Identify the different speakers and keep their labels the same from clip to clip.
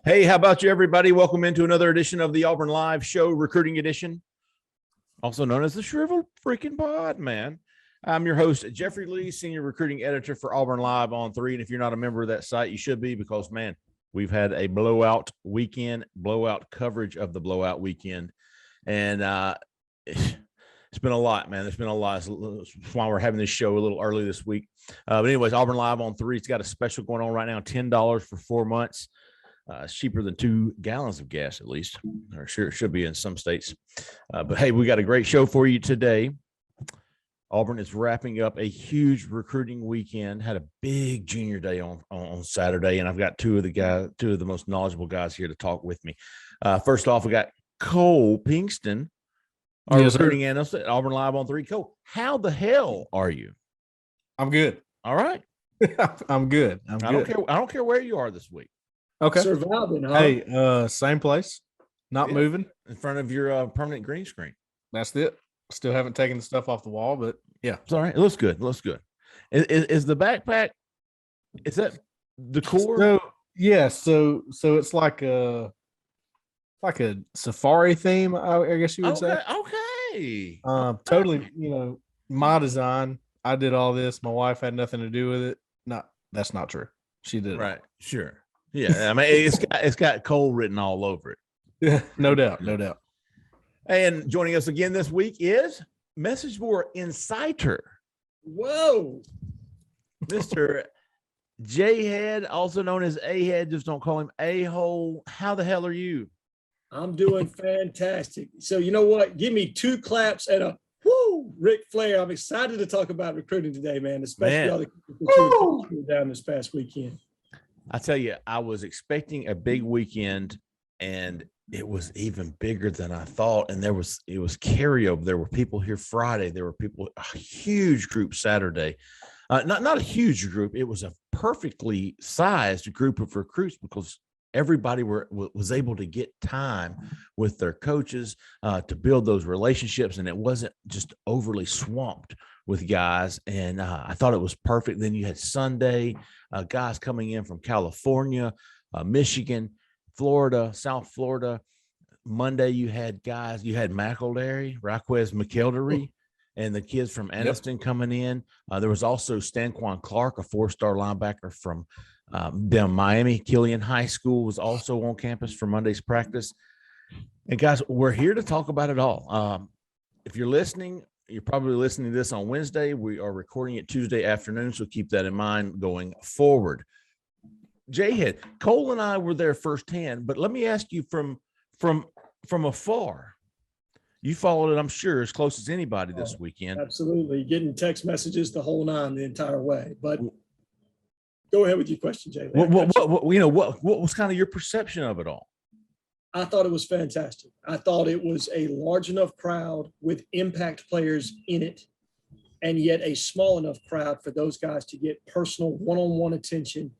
Speaker 1: Hey, how about you, everybody? Welcome into another edition of the Auburn Live Show, Recruiting Edition, also known as the Shriveled Freaking Pod, man. I'm your host, Jeffrey Lee, Senior Recruiting Editor for Auburn Live on 3. And if you're not a member of that site, you should be because, man, we've had a blowout weekend, blowout coverage of the blowout weekend. And it's been a lot, man. It's been a lot. That's why we're having this show a little early this week. But anyways, Auburn Live on 3. It's got a special going on right now, $10 for 4 months. It's cheaper than 2 gallons of gas, at least, or sure it should be in some states. But hey, we got a great show for you today. Auburn is wrapping up a huge recruiting weekend. Had a big junior day on Saturday, and I've got two of the most knowledgeable guys here to talk with me. First off, we got Cole Pinkston, our recruiting analyst at Auburn Live on 3. Cole, how the hell are you?
Speaker 2: I'm good.
Speaker 1: All right.
Speaker 2: I'm good.
Speaker 1: I don't care where you are this week.
Speaker 2: Okay.
Speaker 3: Surviving, huh?
Speaker 2: Hey, same place, not moving.
Speaker 1: In front of your permanent green screen.
Speaker 2: That's it. Still haven't taken the stuff off the wall, but yeah.
Speaker 1: It's all right. It looks good. It looks good. Is the backpack, is that decor?
Speaker 2: So, yeah, so it's like a safari theme, I guess you would say.
Speaker 1: Okay.
Speaker 2: Totally, my design. I did all this. My wife had nothing to do with it. That's not true. She did.
Speaker 1: Right. Sure. Yeah. I mean, it's got Cole written all over it.
Speaker 2: Yeah, no doubt.
Speaker 1: And joining us again this week is message board insider.
Speaker 3: Whoa.
Speaker 1: Mr. Jhead, also known as A-Head. Just don't call him A-Hole. How the hell are you?
Speaker 3: I'm doing fantastic. So you know what? Give me 2 claps and a whoo, Ric Flair. I'm excited to talk about recruiting today, man, especially all the recruiting down this past weekend.
Speaker 1: I tell you, I was expecting a big weekend, and it was even bigger than I thought. And it was carryover. There were people here Friday. There were people, a huge group Saturday. Not a huge group. It was a perfectly sized group of recruits because everybody was able to get time with their coaches to build those relationships. And it wasn't just overly swamped with guys. And I thought it was perfect. Then you had Sunday, guys coming in from California, Michigan, Florida, South Florida. Monday, you had McElderry, Raquez McElderry, and the kids from Anniston coming in. There was also Stanquan Clark, a 4-star linebacker from down Miami. Killian High School was also on campus for Monday's practice. And guys, we're here to talk about it all. If you're listening, you're probably listening to this on Wednesday. We are recording it Tuesday afternoon, so keep that in mind going forward. Jhead, Cole and I were there firsthand, but let me ask you from afar. You followed it, I'm sure, as close as anybody this weekend.
Speaker 3: Absolutely. Getting text messages the whole 9 the entire way. But go ahead with your question, Jay.
Speaker 1: What was kind of your perception of it all?
Speaker 3: I thought it was fantastic. I thought it was a large enough crowd with impact players in it, and yet a small enough crowd for those guys to get personal one-on-one attention,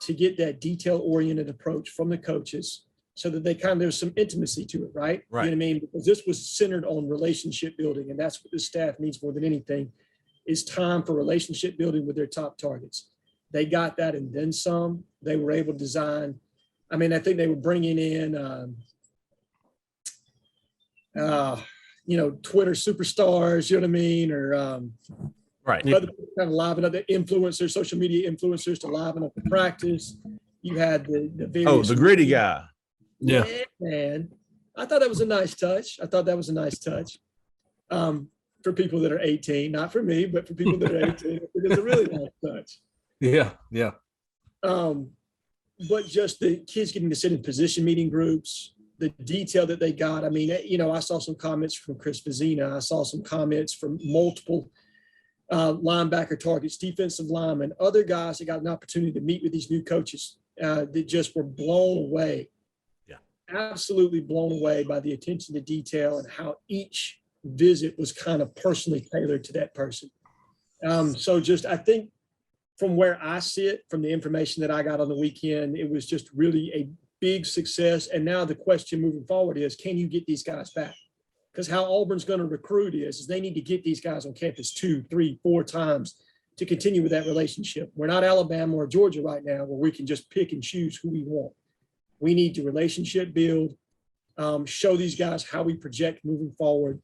Speaker 3: to get that detail-oriented approach from the coaches so that there's some intimacy to it, right?
Speaker 1: Right.
Speaker 3: You know what I mean? Because this was centered on relationship building, and that's what the staff needs more than anything is time for relationship building with their top targets. They got that and then some. They were able to design. I mean, I think they were bringing in, Twitter superstars, you know what I mean? Or
Speaker 1: right.
Speaker 3: Other people kind of liven up the influencers, social media influencers to liven up the practice. You had the various.
Speaker 1: The gritty guy.
Speaker 2: Yeah,
Speaker 3: man. I thought that was a nice touch. For people that are 18, not for me, but for people that are 18, it was a really nice touch.
Speaker 2: Yeah.
Speaker 3: But just the kids getting to sit in position meeting groups, the detail that they got. I mean, I saw some comments from Chris Vizina. I saw some comments from multiple linebacker targets, defensive linemen, other guys that got an opportunity to meet with these new coaches that just were blown away.
Speaker 1: Yeah,
Speaker 3: absolutely blown away by the attention to detail and how each visit was kind of personally tailored to that person. So just, I think from where I sit, from the information that I got on the weekend, it was just really a big success. And now the question moving forward is, can you get these guys back? Because how Auburn's going to recruit is they need to get these guys on campus 2, 3, 4 times to continue with that relationship. We're not Alabama or Georgia right now where we can just pick and choose who we want. We need to relationship build, show these guys how we project moving forward,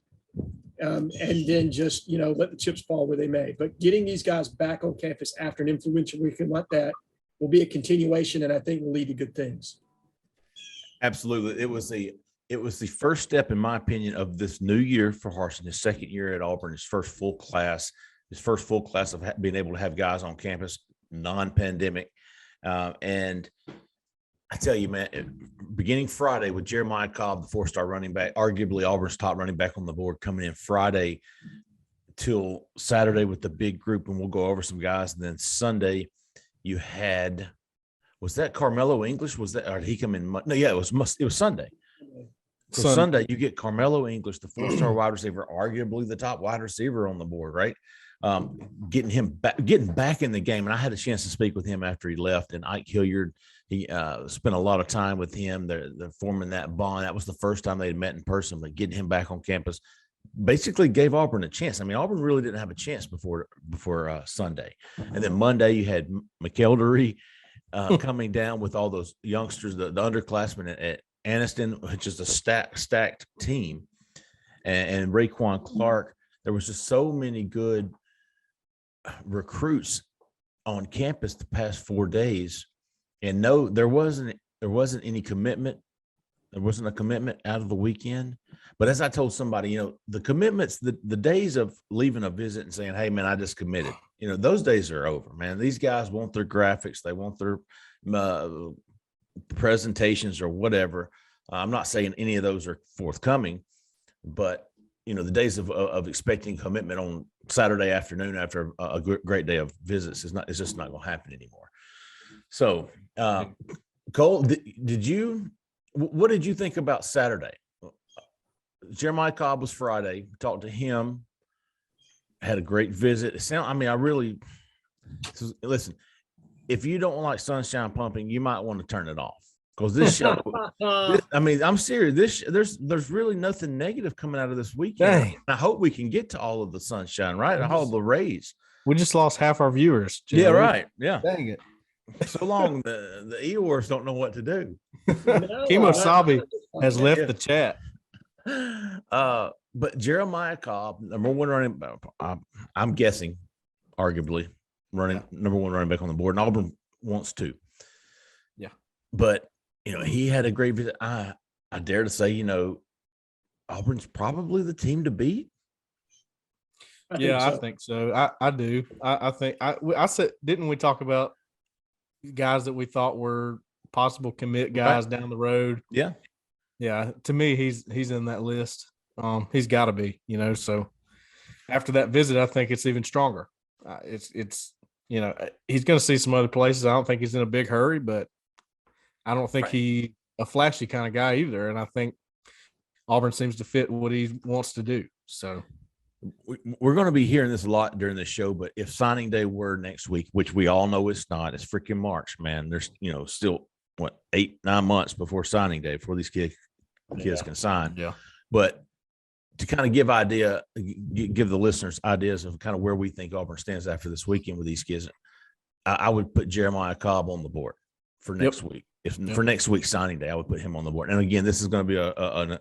Speaker 3: and then just, let the chips fall where they may. But getting these guys back on campus after an influential weekend like that will be a continuation, and I think will lead to good things.
Speaker 1: Absolutely. It was the first step, in my opinion, of this new year for Harsin, his second year at Auburn, his first full class of being able to have guys on campus, non-pandemic. And I tell you, man, beginning Friday with Jeremiah Cobb, the four-star running back, arguably Auburn's top running back on the board, coming in Friday till Saturday with the big group, and we'll go over some guys. And then Sunday, you had, was that Carmelo English? Was that, or did he come in? No, yeah, it was Sunday. So Sunday, you get Carmelo English, the four-star wide receiver, arguably the top wide receiver on the board, right? Getting back in the game. And I had a chance to speak with him after he left, and Ike Hilliard, he spent a lot of time with him. They're forming that bond. That was the first time they had met in person, but getting him back on campus basically gave Auburn a chance. I mean, Auburn really didn't have a chance before Sunday. And then Monday, you had McElderry coming down with all those youngsters, the underclassmen at Anniston, which is a stacked team, and Raekwon Clark. There was just so many good recruits on campus the past 4 days, and no, there wasn't any commitment. There wasn't a commitment out of the weekend. But as I told somebody, the commitments, the days of leaving a visit and saying, "Hey, man, I just committed," those days are over, man. These guys want their graphics, they want their presentations or whatever. I'm not saying any of those are forthcoming, but the days of expecting commitment on Saturday afternoon after a great day of visits is just not going to happen anymore. So, Cole, what did you think about Saturday? Jeremiah Cobb was Friday. We talked to him, had a great visit. Listen, if you don't like Sunshine Pumping, you might want to turn it off. Because this show, I'm serious. There's really nothing negative coming out of this weekend.
Speaker 2: Dang.
Speaker 1: I hope we can get to all of the sunshine, right? All the rays.
Speaker 2: We just lost half our viewers.
Speaker 1: Jay. Yeah, right. Yeah.
Speaker 2: Dang it.
Speaker 1: So long, the Eeyores don't know what to do.
Speaker 2: Kimo Sabi has left the chat.
Speaker 1: But Jeremiah Cobb, number one running, I'm guessing, arguably number one running back on the board, and Auburn wants to.
Speaker 2: Yeah.
Speaker 1: But he had a great visit. I dare to say, Auburn's probably the team to beat.
Speaker 2: I think so. I do. I think I said, didn't we talk about guys that we thought were possible commit guys down the road?
Speaker 1: Yeah.
Speaker 2: Yeah. To me, he's in that list. He's got to be, so after that visit, I think it's even stronger. It's he's going to see some other places. I don't think he's in a big hurry, but I don't think he's a flashy kind of guy either. And I think Auburn seems to fit what he wants to do. So
Speaker 1: we're going to be hearing this a lot during the show, but if signing day were next week, which we all know it's not, it's freaking March, man. There's, still 8-9 months before signing day before these kids can sign.
Speaker 2: Yeah.
Speaker 1: But to kind of give the listeners ideas of kind of where we think Auburn stands after this weekend with these kids, I would put Jeremiah Cobb on the board for next week. For next week's signing day, I would put him on the board. And again, this is going to be a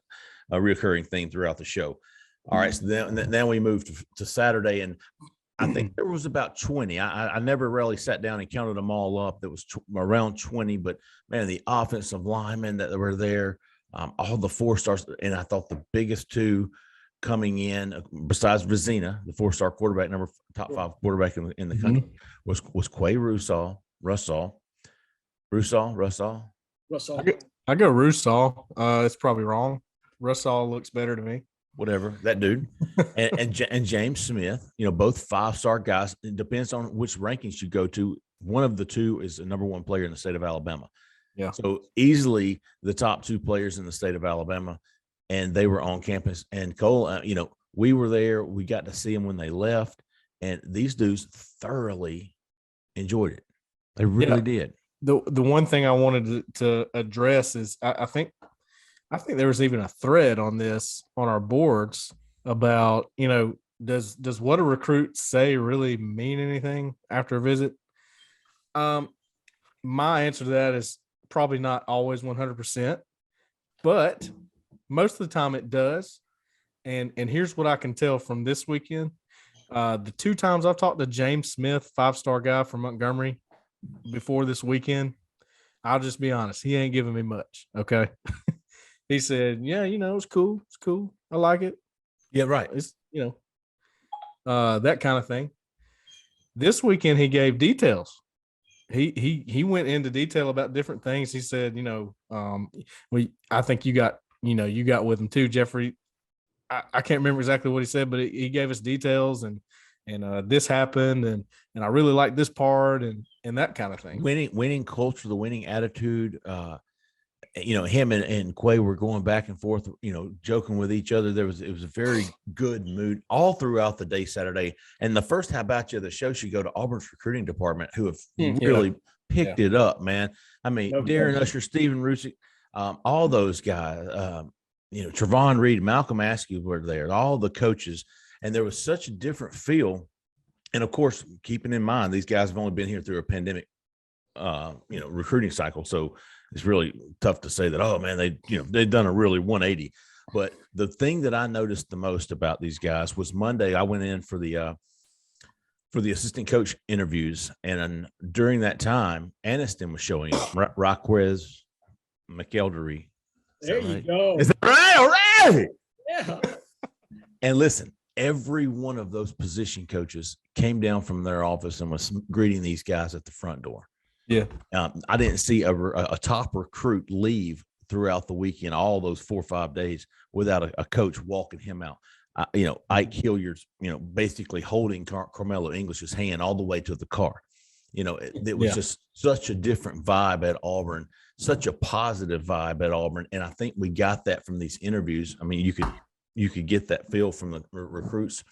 Speaker 1: reoccurring theme throughout the show. All right, so then we moved to Saturday, and I think there was about 20. I never really sat down and counted them all up. There was around 20, but man, the offensive linemen that were there, all the 4-stars, and I thought the biggest two coming in, besides Vizina, the 4-star quarterback, top 5 quarterback in the country, was Quay Russaw.
Speaker 2: I go Russaw. It's probably wrong. Russaw looks better to me.
Speaker 1: Whatever, that dude. and James Smith, both 5-star guys. It depends on which rankings you go to. One of the two is the number 1 player in the state of Alabama.
Speaker 2: Yeah.
Speaker 1: So easily the top 2 players in the state of Alabama, and they were on campus. And Cole, we were there. We got to see them when they left, and these dudes thoroughly enjoyed it. They really did.
Speaker 2: The one thing I wanted to address is I think there was even a thread on this on our boards about, does what a recruit say really mean anything after a visit? My answer to that is probably not always 100%, but most of the time it does. And here's what I can tell from this weekend. The 2 times I've talked to James Smith, 5-star guy from Montgomery, before this weekend, I'll just be honest, he ain't giving me much. Okay. He said, yeah, it's cool. It's cool. I like it.
Speaker 1: Yeah, right.
Speaker 2: It's, that kind of thing. This weekend, he gave details. He went into detail about different things. He said, I think you got with him too, Jeffrey. I can't remember exactly what he said, but he gave us details and this happened and I really like this part and that kind of thing.
Speaker 1: Winning culture, the winning attitude. Him and Quay were going back and forth, joking with each other. It was a very good mood all throughout the day Saturday. And the first How About You, the show should go to Auburn's recruiting department, who have really picked it up, man. I mean, Darren Usher, Stephen Rusick, all those guys, Trevon Reed, Malcolm Askew were there, all the coaches. And there was such a different feel. And of course, keeping in mind, these guys have only been here through a pandemic, recruiting cycle. So it's really tough to say that, oh man, they've done a really 180. But the thing that I noticed the most about these guys was Monday, I went in for the assistant coach interviews. And during that time, Aniston was showing up, Raquez McElderry.
Speaker 3: There you go.
Speaker 1: Is that right? All right.
Speaker 3: Yeah.
Speaker 1: And listen, every one of those position coaches came down from their office and was greeting these guys at the front door.
Speaker 2: Yeah.
Speaker 1: I didn't see a top recruit leave throughout the weekend, all those 4 or 5 days, without a coach walking him out. Ike Hilliard's, basically holding Carmelo English's hand all the way to the car. It was just such a different vibe at Auburn, such a positive vibe at Auburn. And I think we got that from these interviews. I mean, you could get that feel from the recruits,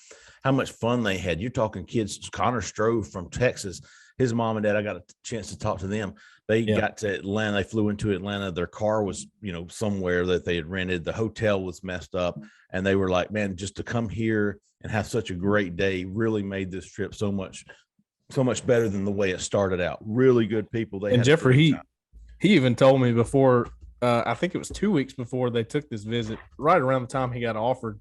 Speaker 1: how much fun they had. You're talking kids, Connor Strove from Texas, his mom and dad, I got a chance to talk to them. They got to Atlanta. They flew into Atlanta. Their car was, somewhere that they had rented. The hotel was messed up. And they were like, man, just to come here and have such a great day really made this trip so much better than the way it started out. Really good people.
Speaker 2: And Jeffrey, he even told me before, I think it was 2 weeks before they took this visit, right around the time he got offered,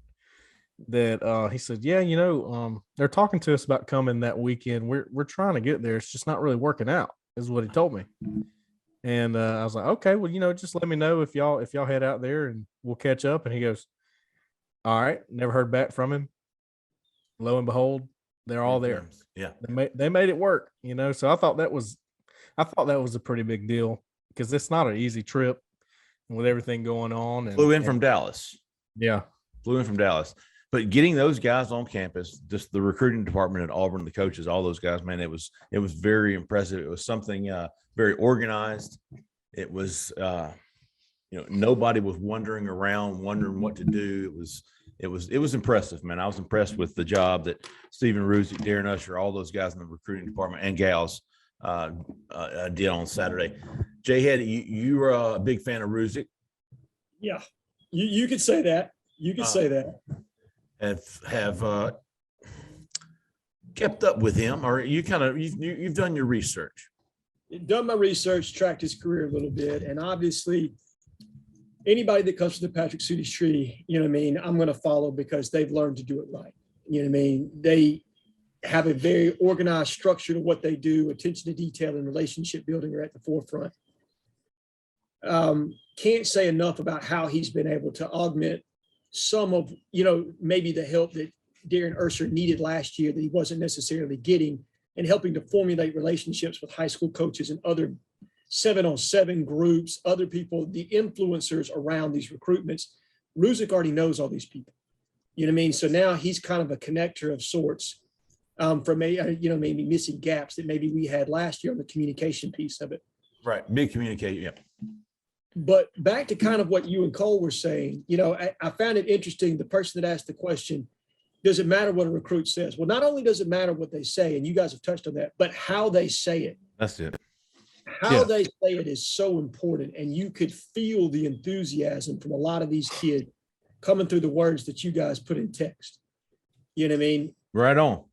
Speaker 2: that he said, they're talking to us about coming that weekend. We're trying to get there. It's just not really working out, is what he told me. And I was like, okay, well, just let me know if y'all head out there and we'll catch up. And he goes, all right. Never heard back from him. Lo and behold, they're all there.
Speaker 1: Yeah.
Speaker 2: They made it work, so I thought that was a pretty big deal because it's not an easy trip with everything going on.
Speaker 1: Flew in from Dallas.
Speaker 2: Yeah.
Speaker 1: Flew in from Dallas. But getting those guys on campus, just the recruiting department at Auburn, the coaches, all those guys, man, it was very impressive. It was something very organized. It was, nobody was wandering around, wondering what to do. It was impressive, man. I was impressed with the job that Stephen Rusick, Darren Usher, all those guys in the recruiting department and gals did on Saturday. Jhead, you were a big fan of Rusick.
Speaker 3: Yeah, you could say that. You could say that.
Speaker 1: Have kept up with him, or you've done your research?
Speaker 3: Done my research, tracked his career a little bit, and obviously anybody that comes to the Patrick Sutis tree, I'm going to follow because they've learned to do it right. They have a very organized structure to what they do. Attention to detail and relationship building are at the forefront. Can't say enough about how he's been able to augment some of, maybe the help that Darren Usher needed last year that he wasn't necessarily getting, and helping to formulate relationships with high school coaches and other 7-on-7 groups, other people, the influencers around these recruitments. Rusick already knows all these people. So now he's kind of a connector of sorts for maybe missing gaps that maybe we had last year on the communication piece of it.
Speaker 1: Right. Big communication. Yeah.
Speaker 3: But back to kind of what you and Cole were saying, I found it interesting. The person that asked the question, does it matter what a recruit says? Well, not only does it matter what they say, and you guys have touched on that, but how they say it.
Speaker 1: That's it.
Speaker 3: How they say it is so important. And you could feel the enthusiasm from a lot of these kids coming through the words that you guys put in text. You know what I mean?
Speaker 1: Right on.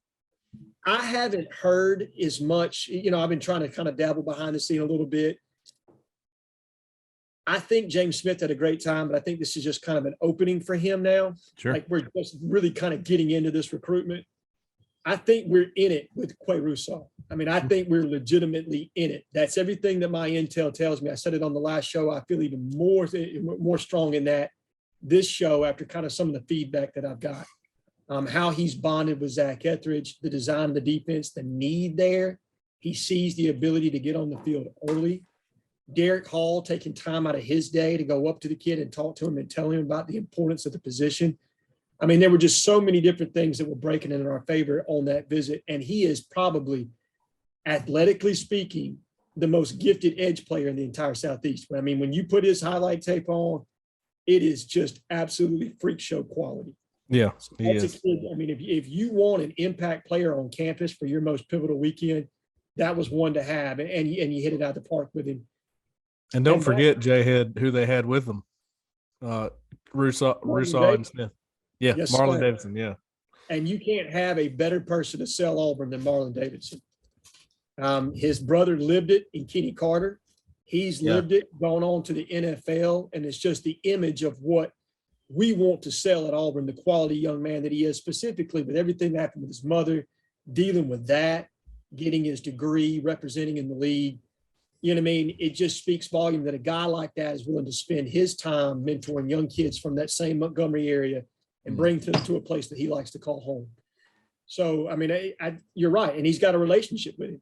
Speaker 3: I haven't heard as much, I've been trying to kind of dabble behind the scene a little bit. I think James Smith had a great time, but I think this is just kind of an opening for him now.
Speaker 1: Sure.
Speaker 3: Like we're just really kind of getting into this recruitment. I think we're in it with Quay Russaw. I mean, I think we're legitimately in it. That's everything that my intel tells me. I said it on the last show. I feel even more strong in that this show after kind of some of the feedback that I've got. How he's bonded with Zach Etheridge, the design of the defense, the need there. He sees the ability to get on the field early. Derek Hall taking time out of his day to go up to the kid and talk to him and tell him about the importance of the position. I mean, there were just so many different things that were breaking in our favor on that visit. And he is probably, athletically speaking, the most gifted edge player in the entire Southeast. I mean, when you put his highlight tape on, it is just absolutely freak show quality.
Speaker 2: Yeah,
Speaker 3: so that's a kid. I mean, if you want an impact player on campus for your most pivotal weekend, that was one to have. And you hit it out of the park with him.
Speaker 2: And don't forget, Jhead, who they had with them. Russaw and Smith. Yeah, yes, Marlon Davidson, yeah.
Speaker 3: And you can't have a better person to sell Auburn than Marlon Davidson. His brother lived it in Kenny Carter. He's lived it, gone on to the NFL, and it's just the image of what we want to sell at Auburn, the quality young man that he is, specifically with everything that happened with his mother, dealing with that, getting his degree, representing in the league. You know what I mean? It just speaks volume that a guy like that is willing to spend his time mentoring young kids from that same Montgomery area and bring them to a place that he likes to call home. So, I mean, you're right. And he's got a relationship with him.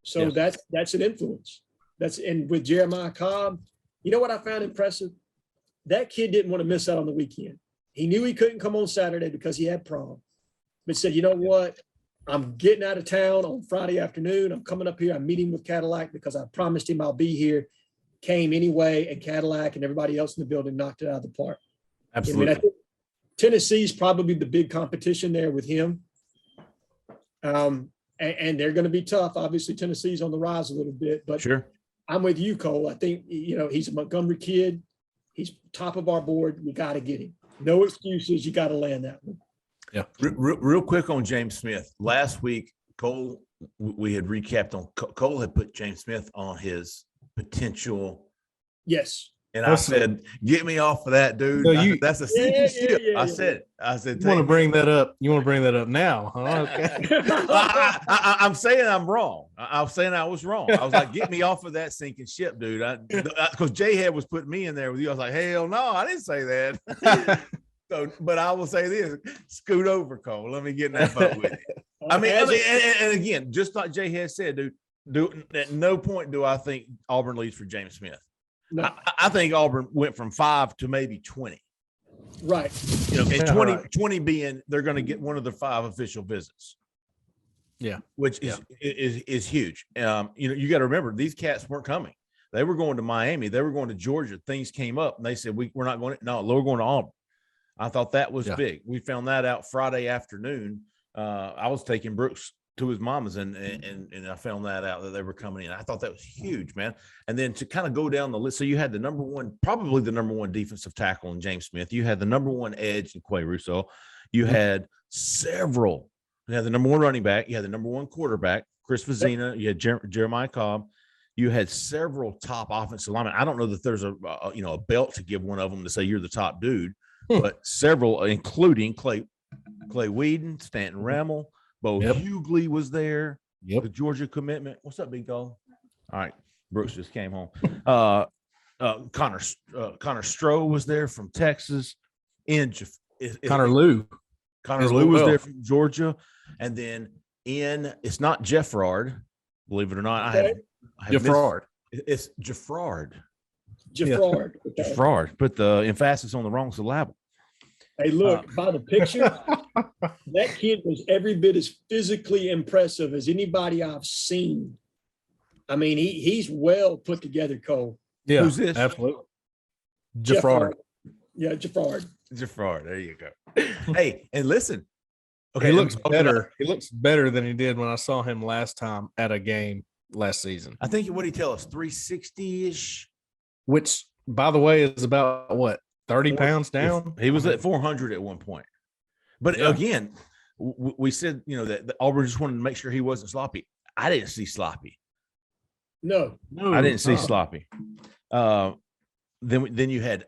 Speaker 3: So that's an influence. And with Jeremiah Cobb, you know what I found impressive? That kid didn't want to miss out on the weekend. He knew he couldn't come on Saturday because he had prom, but said, you know what? I'm getting out of town on Friday afternoon. I'm coming up here. I'm meeting with Cadillac because I promised him I'll be here. Came anyway, and Cadillac and everybody else in the building knocked it out of the park.
Speaker 1: Absolutely.
Speaker 3: I think Tennessee's probably the big competition there with him. And they're going to be tough. Obviously, Tennessee's on the rise a little bit, but
Speaker 1: sure.
Speaker 3: I'm with you, Cole. I think, he's a Montgomery kid. He's top of our board. We got to get him. No excuses. You got to land that one.
Speaker 1: Yeah. Real quick on James Smith. Last week, Cole, we had recapped on Cole had put James Smith on his potential.
Speaker 3: Yes.
Speaker 1: And I said, get me off of that, dude. No, that's a sinking ship. I said,
Speaker 2: you want to bring that up? You want to bring that up now? Huh? Okay.
Speaker 1: I'm saying I'm wrong. I'm saying I was wrong. I was like, get me off of that sinking ship, dude. Because Jhead was putting me in there with you. I was like, hell no, I didn't say that. So, but I will say this: scoot over, Cole. Let me get in that boat with you. I mean, and again, just like Jhead said, dude. At no point do I think Auburn leads for James Smith. No. I think Auburn went from 5 to maybe 20.
Speaker 3: Right.
Speaker 1: And 20 being they're going to get one of the 5 official visits.
Speaker 2: Yeah.
Speaker 1: Which is huge. You got to remember these cats weren't coming. They were going to Miami. They were going to Georgia. Things came up and they said, we're not going to, no, we're going to Auburn. I thought that was big. We found that out Friday afternoon. I was taking Brooks to his mama's and I found that out that they were coming in. I thought that was huge, man. And then to kind of go down the list. So you had probably the number one defensive tackle in James Smith. You had the number one edge in Quay Russaw. You had several. You had the number one running back. You had the number one quarterback, Chris Vizina. You had Jeremiah Cobb. You had several top offensive linemen. I don't know that there's a belt to give one of them to say you're the top dude. But several, including Clay Whedon, Stanton Rammel, Bo Hughley was there. The Georgia commitment. What's up, big dog? All right, Brooks just came home. Connor Stroh was there from Texas.
Speaker 2: Connor Lew
Speaker 1: was there from Georgia, and then it's not Jeffrard, believe it or not.
Speaker 2: Jeffrard.
Speaker 1: It's Jeffrard.
Speaker 3: Jeffrard.
Speaker 1: Put the emphasis on the wrong syllable.
Speaker 3: Hey, look, by the picture, that kid was every bit as physically impressive as anybody I've seen. I mean, he's well put together, Cole.
Speaker 2: Yeah,
Speaker 1: who's this?
Speaker 2: Absolutely. Jeffrard.
Speaker 3: Yeah, Jeffrard.
Speaker 1: There you go. Hey, and listen.
Speaker 2: Okay, he looks better. He looks better than he did when I saw him last time at a game last season.
Speaker 1: I think what did he tell us? 360-ish.
Speaker 2: Which, by the way, is about what? 30 pounds down.
Speaker 1: He was at 400 at one point. But again, we said, that Auburn just wanted to make sure he wasn't sloppy. I didn't see sloppy.
Speaker 3: No.
Speaker 1: I didn't see sloppy. then you had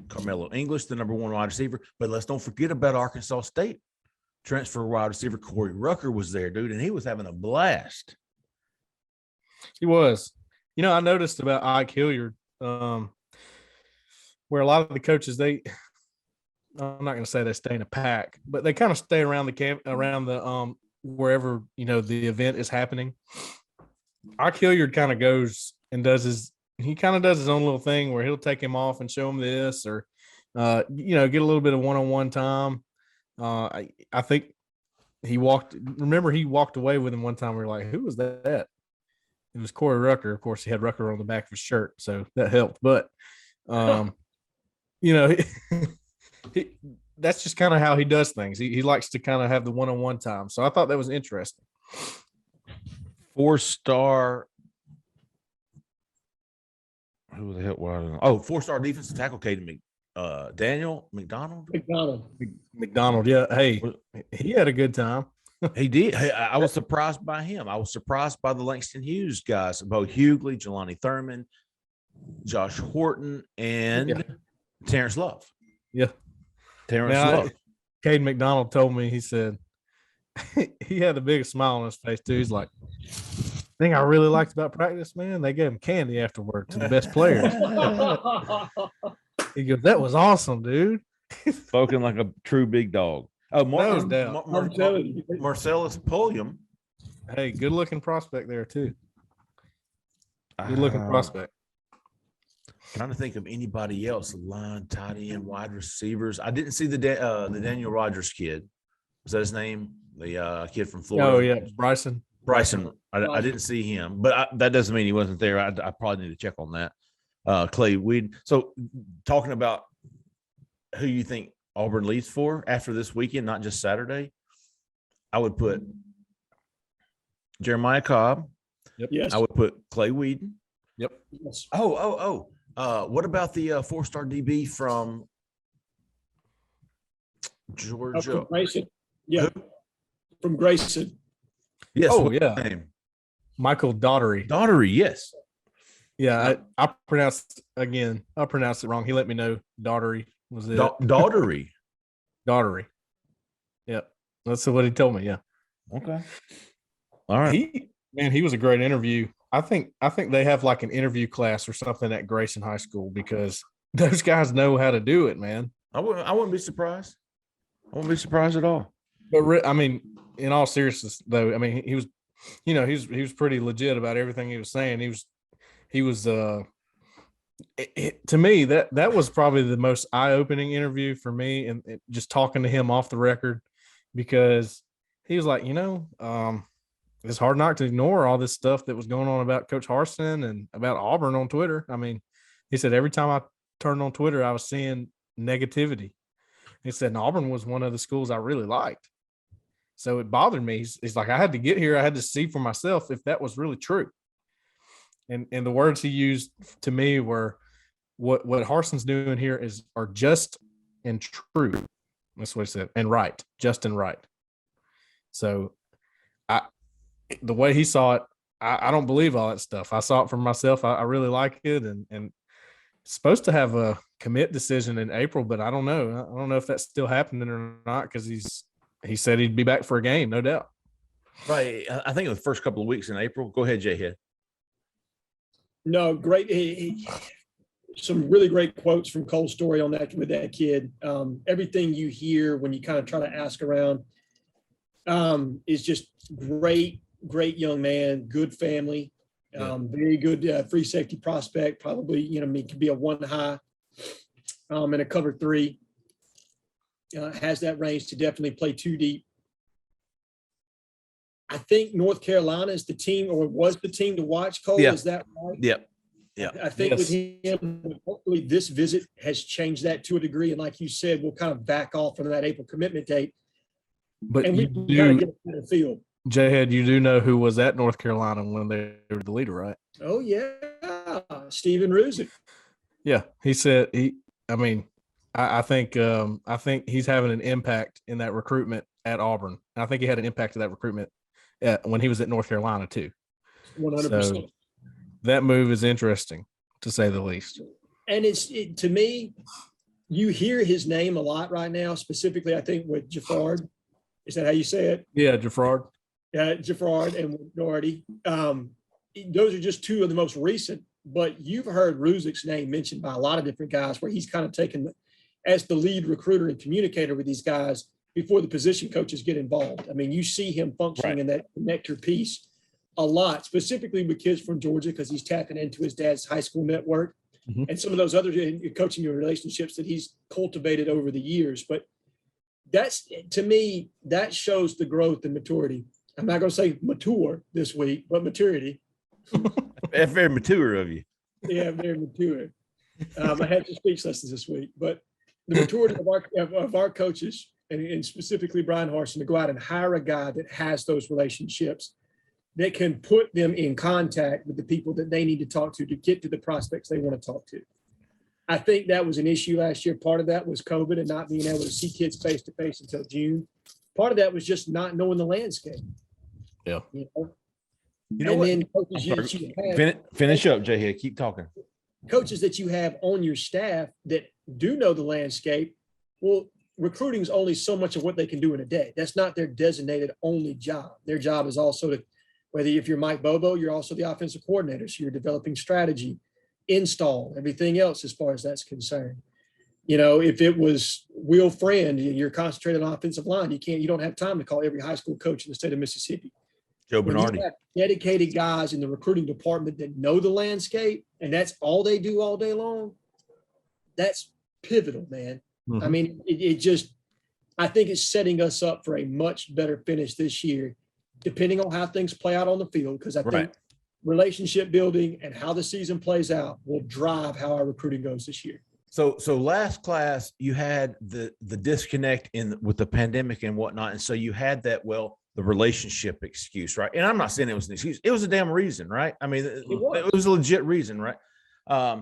Speaker 1: Carmelo English, the number 1 wide receiver. But let's don't forget about Arkansas State. Transfer wide receiver Corey Rucker was there, dude, and he was having a blast.
Speaker 2: He was. I noticed about Ike Hilliard, where a lot of the coaches, I'm not going to say they stay in a pack, but they kind of stay around the camp, around the wherever the event is happening. Ike Hilliard kind of goes and does his own little thing where he'll take him off and show him this, or get a little bit of one-on-one time. I think he walked away with him one time. We were like, who was that? It was Corey Rucker. Of course, he had Rucker on the back of his shirt, so that helped. But, that's just kind of how he does things. He likes to kind of have the one-on-one time. So I thought that was interesting.
Speaker 1: 4-star. Who the hell was it? Oh, 4-star defensive tackle, Caden Daniel McDonald.
Speaker 2: McDonald, yeah. Hey, he had a good time.
Speaker 1: He did. Hey, I was surprised by him. I was surprised by the Langston Hughes guys, Bo Hughley, Jelani Thurman, Josh Horton, and Terrence Love.
Speaker 2: Yeah.
Speaker 1: Terrence Love.
Speaker 2: Caden McDonald told me, he said, he had the biggest smile on his face, too. He's like, thing I really liked about practice, man, they gave him candy afterward to the best players. He goes, that was awesome, dude.
Speaker 1: Spoken like a true big dog. Oh, Marcellus Pulliam.
Speaker 2: Hey, good looking prospect there too. Good looking prospect.
Speaker 1: Trying to think of anybody else. Line, tight end, wide receivers. I didn't see the Daniel Rogers kid. Was that his name? The kid from Florida.
Speaker 2: Oh yeah, Bryson.
Speaker 1: I didn't see him, but that doesn't mean he wasn't there. I probably need to check on that. Clay Weed. So talking about who you think Auburn leads for after this weekend, not just Saturday, I would put Jeremiah Cobb.
Speaker 2: Yep.
Speaker 3: Yes.
Speaker 1: I would put Clay Whedon.
Speaker 2: Yep.
Speaker 3: Yes.
Speaker 1: What about the 4-star DB from Georgia?
Speaker 3: From Grayson. Yeah. From Grayson.
Speaker 1: Yes.
Speaker 2: Oh, yeah.
Speaker 1: Name?
Speaker 2: Michael Daughtery.
Speaker 1: Daughtery, yes.
Speaker 2: Yeah, I pronounced it wrong. He let me know Daughtery was it.
Speaker 1: Daughtery.
Speaker 2: Daughtery. Yep. That's what he told me. Yeah.
Speaker 1: Okay. All right.
Speaker 2: He was a great interview. I think they have like an interview class or something at Grayson High School because those guys know how to do it, man.
Speaker 1: I wouldn't be surprised. I wouldn't be surprised at all.
Speaker 2: But in all seriousness, though, he was, he was pretty legit about everything he was saying. He was to me that was probably the most eye-opening interview for me, and just talking to him off the record, because he was like, it's hard not to ignore all this stuff that was going on about Coach Harsin and about Auburn on Twitter. He said every time I turned on Twitter, I was seeing negativity. He said, and Auburn was one of the schools I really liked. So it bothered me. He's like, I had to get here. I had to see for myself if that was really true. And the words he used to me were, what Harsin's doing here are just and true. That's what he said. And right. Just and right. So the way he saw it, I don't believe all that stuff. I saw it for myself. I really like it. And it's supposed to have a commit decision in April, but I don't know. I don't know if that's still happening or not, because he said he'd be back for a game, no doubt.
Speaker 1: Right. I think in the first couple of weeks in April. Go ahead, Jhead.
Speaker 3: No, great. Some really great quotes from Cole Story on that with that kid. Everything you hear when you kind of try to ask around is just great young man, good family, very good free safety prospect. Probably, could be a 1 high and a cover 3. Has that range to definitely play 2 deep. I think North Carolina is the team, or was the team to watch, Cole.
Speaker 1: Yeah.
Speaker 3: Is that right?
Speaker 1: Yep. Yeah.
Speaker 3: I think with him, hopefully this visit has changed that to a degree. And like you said, we'll kind of back off from that April commitment date.
Speaker 2: But
Speaker 3: and we kind of get a better feel.
Speaker 2: Jhead, you do know who was at North Carolina when they were the leader, right?
Speaker 3: Oh, yeah. Steven Ruzick.
Speaker 2: Yeah. He said I think he's having an impact in that recruitment at Auburn. And I think he had an impact of that recruitment when he was at North Carolina too.
Speaker 3: 100%.
Speaker 2: So that move is interesting, to say the least.
Speaker 3: And to me, you hear his name a lot right now, specifically, I think, with Jaffard. Is that how you say it?
Speaker 2: Yeah, Jaffard.
Speaker 3: Yeah, Jaffard and Doherty. Those are just two of the most recent, but you've heard Ruzic's name mentioned by a lot of different guys where he's kind of taken as the lead recruiter and communicator with these guys before the position coaches get involved. I mean, you see him functioning in that connector piece a lot, specifically with kids from Georgia, because he's tapping into his dad's high school network and some of those other coaching relationships that he's cultivated over the years. But that's, to me, that shows the growth and maturity. I'm not going to say mature this week, but maturity.
Speaker 1: That's very mature of you.
Speaker 3: Yeah, very mature. I had some speech lessons this week, but the maturity of our coaches, and specifically Brian Harsin, to go out and hire a guy that has those relationships, that can put them in contact with the people that they need to talk to get to the prospects they want to talk to. I think that was an issue last year. Part of that was COVID and not being able to see kids face to face until June. Part of that was just not knowing the landscape.
Speaker 2: Yeah.
Speaker 3: You know,
Speaker 1: what?
Speaker 3: Then coaches
Speaker 1: Finish up, Jhead. Keep talking.
Speaker 3: Coaches that you have on your staff that do know the landscape. Well, recruiting is only so much of what they can do in a day. That's not their designated only job. Their job is also to, whether if you're Mike Bobo, you're also the offensive coordinator. So you're developing strategy, install, everything else as far as that's concerned. You know, if it was Will Friend, you're concentrated on offensive line. You don't have time to call every high school coach in the state of Mississippi.
Speaker 1: Joe
Speaker 3: When
Speaker 1: Bernardi.
Speaker 3: you have dedicated guys in the recruiting department that know the landscape, and that's all they do all day long, that's pivotal, man. I mean, it just, I think it's setting us up for a much better finish this year, depending on how things play out on the field, because I think relationship building and how the season plays out will drive how our recruiting goes this year.
Speaker 1: So last class you had the disconnect with the pandemic and whatnot, and so you had that the relationship excuse, right? And I'm not saying it was an excuse; it was a damn reason, right? I mean, it was a legit reason, right? I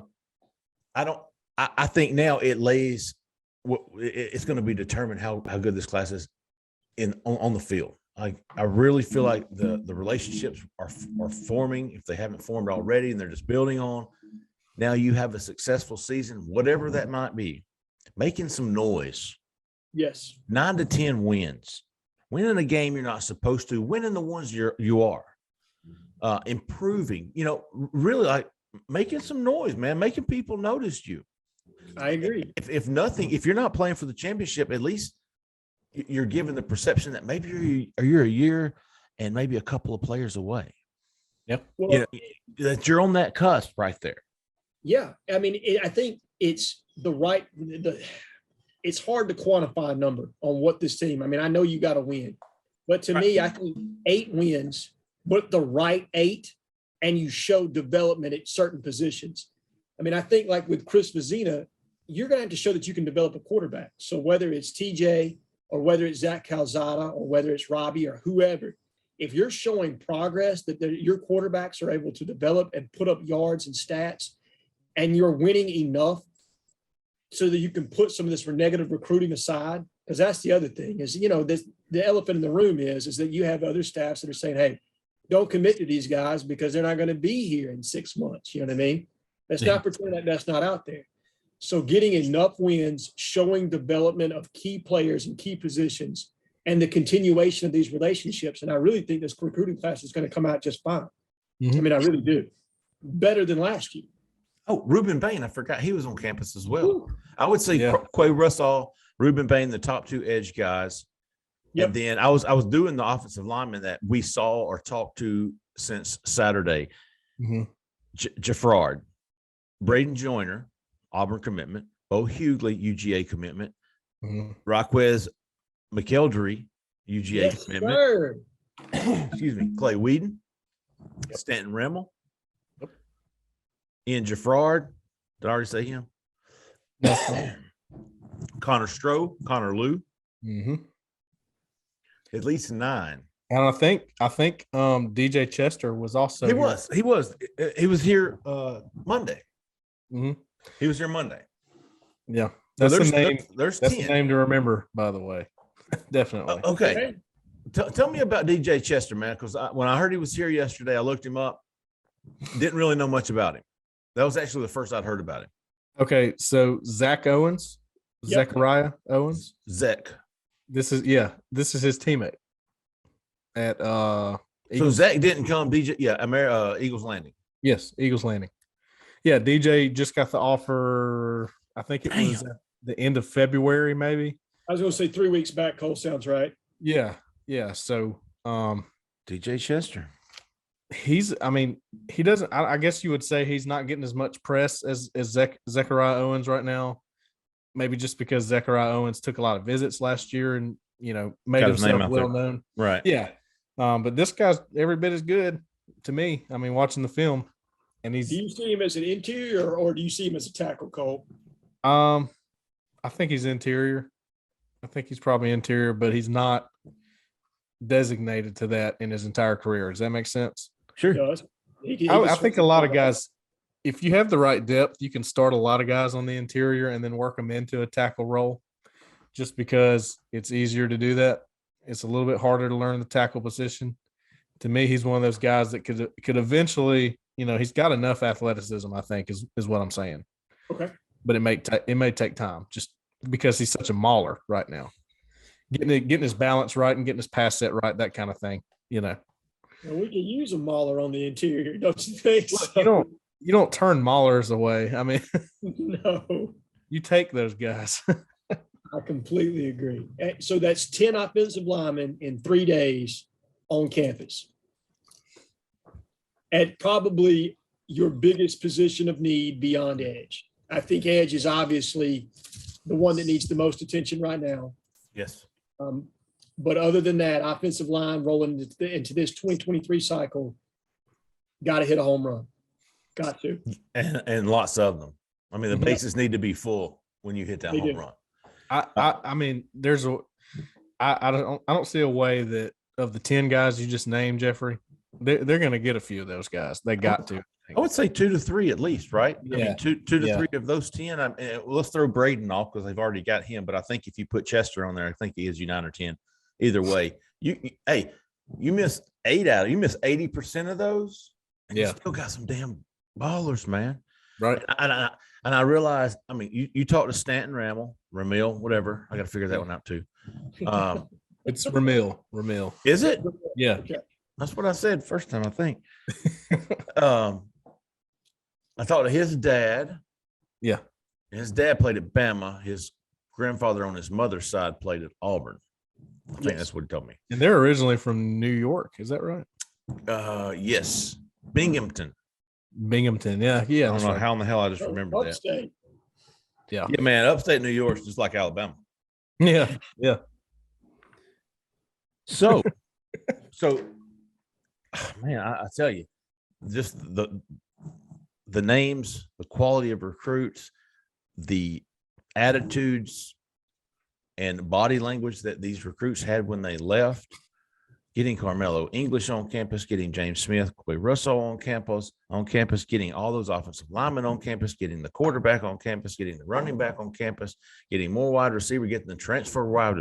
Speaker 1: think now it lays. It's going to be determined how good this class is on the field. I really feel like the relationships are forming, if they haven't formed already, and they're just building on. Now you have a successful season, whatever that might be, making some noise.
Speaker 3: Yes.
Speaker 1: 9 to 10 wins, winning a game you're not supposed to, winning the ones you are, improving. You know, really like making some noise, man, making people notice you.
Speaker 3: I agree.
Speaker 1: If nothing, if you're not playing for the championship, at least you're given the perception that maybe you're a year and maybe a couple of players away.
Speaker 2: Yep.
Speaker 3: Well,
Speaker 1: you know, that you're on that cusp right there.
Speaker 3: Yeah. I mean, I think it's it's hard to quantify a number on what this team, I mean, I know you got to win, but to me, I think 8 wins, but the right 8, and you show development at certain positions. I mean, I think like with Chris Vizina, you're going to have to show that you can develop a quarterback. So whether it's TJ or whether it's Zach Calzada or whether it's Robbie or whoever, if you're showing progress that your quarterbacks are able to develop and put up yards and stats, and you're winning enough so that you can put some of this negative recruiting aside, because that's the other thing is, you know, the elephant in the room is that you have other staffs that are saying, hey, don't commit to these guys because they're not going to be here in 6 months. You know what I mean? Let's not pretend that that's not out there. So getting enough wins, showing development of key players in key positions, and the continuation of these relationships. And I really think this recruiting class is going to come out just fine. I mean, I really do. Better than last year.
Speaker 1: Oh, Reuben Bain, I forgot he was on campus as well. Ooh. I would say Quay Russaw, Reuben Bain, the top 2 edge guys. Yep. And then I was doing the offensive lineman that we saw or talked to since Saturday. Jaffard, Braden Joyner, Auburn commitment, Bo Hughley, UGA commitment, Raquez McElderry, UGA commitment. Excuse me, Clay Whedon, Stanton Rimmel, Ian Jaffard. Did I already say him? Connor Stroh, Connor Liu. At least 9.
Speaker 2: And I think DJ Chester was also
Speaker 1: He was here Monday. He was here Monday.
Speaker 2: Yeah.
Speaker 1: That's
Speaker 2: the
Speaker 1: name.
Speaker 2: That's the name to remember, by the way. Definitely.
Speaker 1: Okay. Tell me about DJ Chester, man, because when I heard he was here yesterday, I looked him up. Didn't really know much about him. That was actually the first I'd heard about him.
Speaker 2: Okay, so
Speaker 3: Yep.
Speaker 2: Zachariah Owens.
Speaker 1: Zach.
Speaker 2: This is his teammate at
Speaker 1: So
Speaker 2: Eagles.
Speaker 1: Zach didn't come. DJ, Eagles Landing.
Speaker 2: Yes, Eagles Landing. Yeah, DJ just got the offer. I think it was at the end of February, maybe.
Speaker 3: I was going to say 3 weeks back. Cole sounds right.
Speaker 2: Yeah. So
Speaker 1: DJ Chester.
Speaker 2: he doesn't. I guess you would say he's not getting as much press as Zachariah Owens right now. Maybe just because Zachariah Owens took a lot of visits last year and made himself well known.
Speaker 1: Right.
Speaker 2: Yeah. But this guy's every bit as good to me. I mean, watching the film, and
Speaker 3: Do you see him as an interior or do you see him as a tackle, Cole?
Speaker 2: I think he's interior. I think he's probably interior, but he's not designated to that in his entire career. Does that make sense?
Speaker 1: Sure.
Speaker 2: I think a lot of guys, if you have the right depth, you can start a lot of guys on the interior and then work them into a tackle role just because it's easier to do that. It's a little bit harder to learn the tackle position. To me, he's one of those guys that could eventually, he's got enough athleticism, I think, is what I'm saying.
Speaker 3: Okay.
Speaker 2: But it may take time just because he's such a mauler right now. Getting his balance right and getting his pass set right, that kind of thing,
Speaker 3: Well, we can use a mauler on the interior, don't you think?
Speaker 2: Look, you don't turn maulers away. I mean,
Speaker 3: no.
Speaker 2: You take those guys.
Speaker 3: I completely agree. So that's 10 offensive linemen in 3 days on campus. At probably your biggest position of need beyond edge. I think edge is obviously the one that needs the most attention right now.
Speaker 1: Yes.
Speaker 3: But other than that, offensive line rolling into this 2023 cycle, got to hit a home run. Got to.
Speaker 1: And lots of them. I mean, the bases need to be full when you hit that home run.
Speaker 2: I mean, I don't see a way that of the 10 guys you just named, Jeffrey, they're going to get a few of those guys. They got to.
Speaker 1: I would say 2 to 3 at least, right?
Speaker 2: Yeah.
Speaker 1: I mean, two to 3 of those 10. Let's throw Braden off because they've already got him. But I think if you put Chester on there, I think he is 9 or 10. Either way, you miss 80% of those, and you still got some damn ballers, man.
Speaker 2: Right.
Speaker 1: And I realized, I mean, you talked to Stanton Ramil, whatever. I got to figure that one out too.
Speaker 2: It's Ramil.
Speaker 1: Is it?
Speaker 2: Yeah.
Speaker 1: That's what I said first time, I think. I talked to his dad.
Speaker 2: Yeah.
Speaker 1: His dad played at Bama. His grandfather on his mother's side played at Auburn. I think that's what he told me.
Speaker 2: And they're originally from New York. Is that right?
Speaker 1: Yes. Binghamton.
Speaker 2: Yeah.
Speaker 1: I don't know how in the hell I just remembered
Speaker 3: upstate.
Speaker 1: that. Yeah, man. Upstate New York is just like Alabama.
Speaker 2: Yeah.
Speaker 1: So, man, I tell you, just the names, the quality of recruits, the attitudes and body language that these recruits had when they left, getting Carmelo English on campus, getting James Smith, Russaw on campus, getting all those offensive linemen on campus, getting the quarterback on campus, getting the running back on campus, getting more wide receiver, getting the transfer wide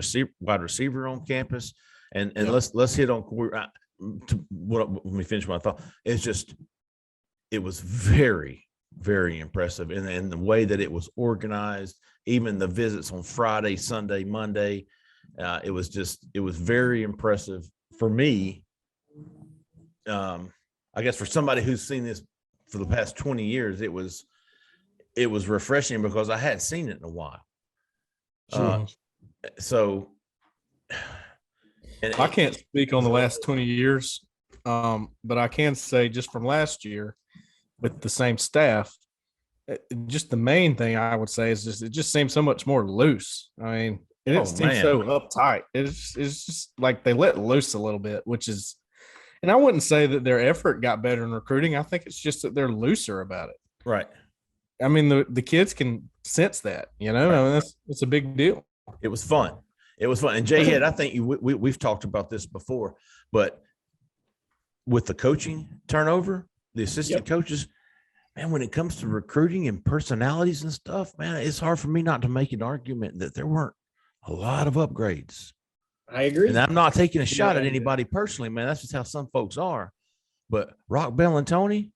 Speaker 1: receiver on campus. And let's hit on let me finish my thought. It was very, very impressive. And the way that it was organized, even the visits on Friday, Sunday, Monday, it was very impressive for me. I guess for somebody who's seen this for the past 20 years, it was refreshing because I hadn't seen it in a while. So
Speaker 2: I can't speak on the last 20 years, but I can say just from last year with the same staff, just the main thing I would say is it just seems so much more loose. I mean, it didn't seem so uptight. It's just like they let loose a little bit, which is, and I wouldn't say that their effort got better in recruiting. I think it's just that they're looser about it.
Speaker 1: Right.
Speaker 2: I mean, the kids can sense that, I mean, it's a big deal.
Speaker 1: It was fun. And Jhead, I think we've talked about this before, but with the coaching turnover, the assistant coaches, man, when it comes to recruiting and personalities and stuff, man, it's hard for me not to make an argument that there weren't a lot of upgrades.
Speaker 3: I agree.
Speaker 1: And I'm not taking a shot at anybody personally, man. That's just how some folks are. But Rock Bell and Tony,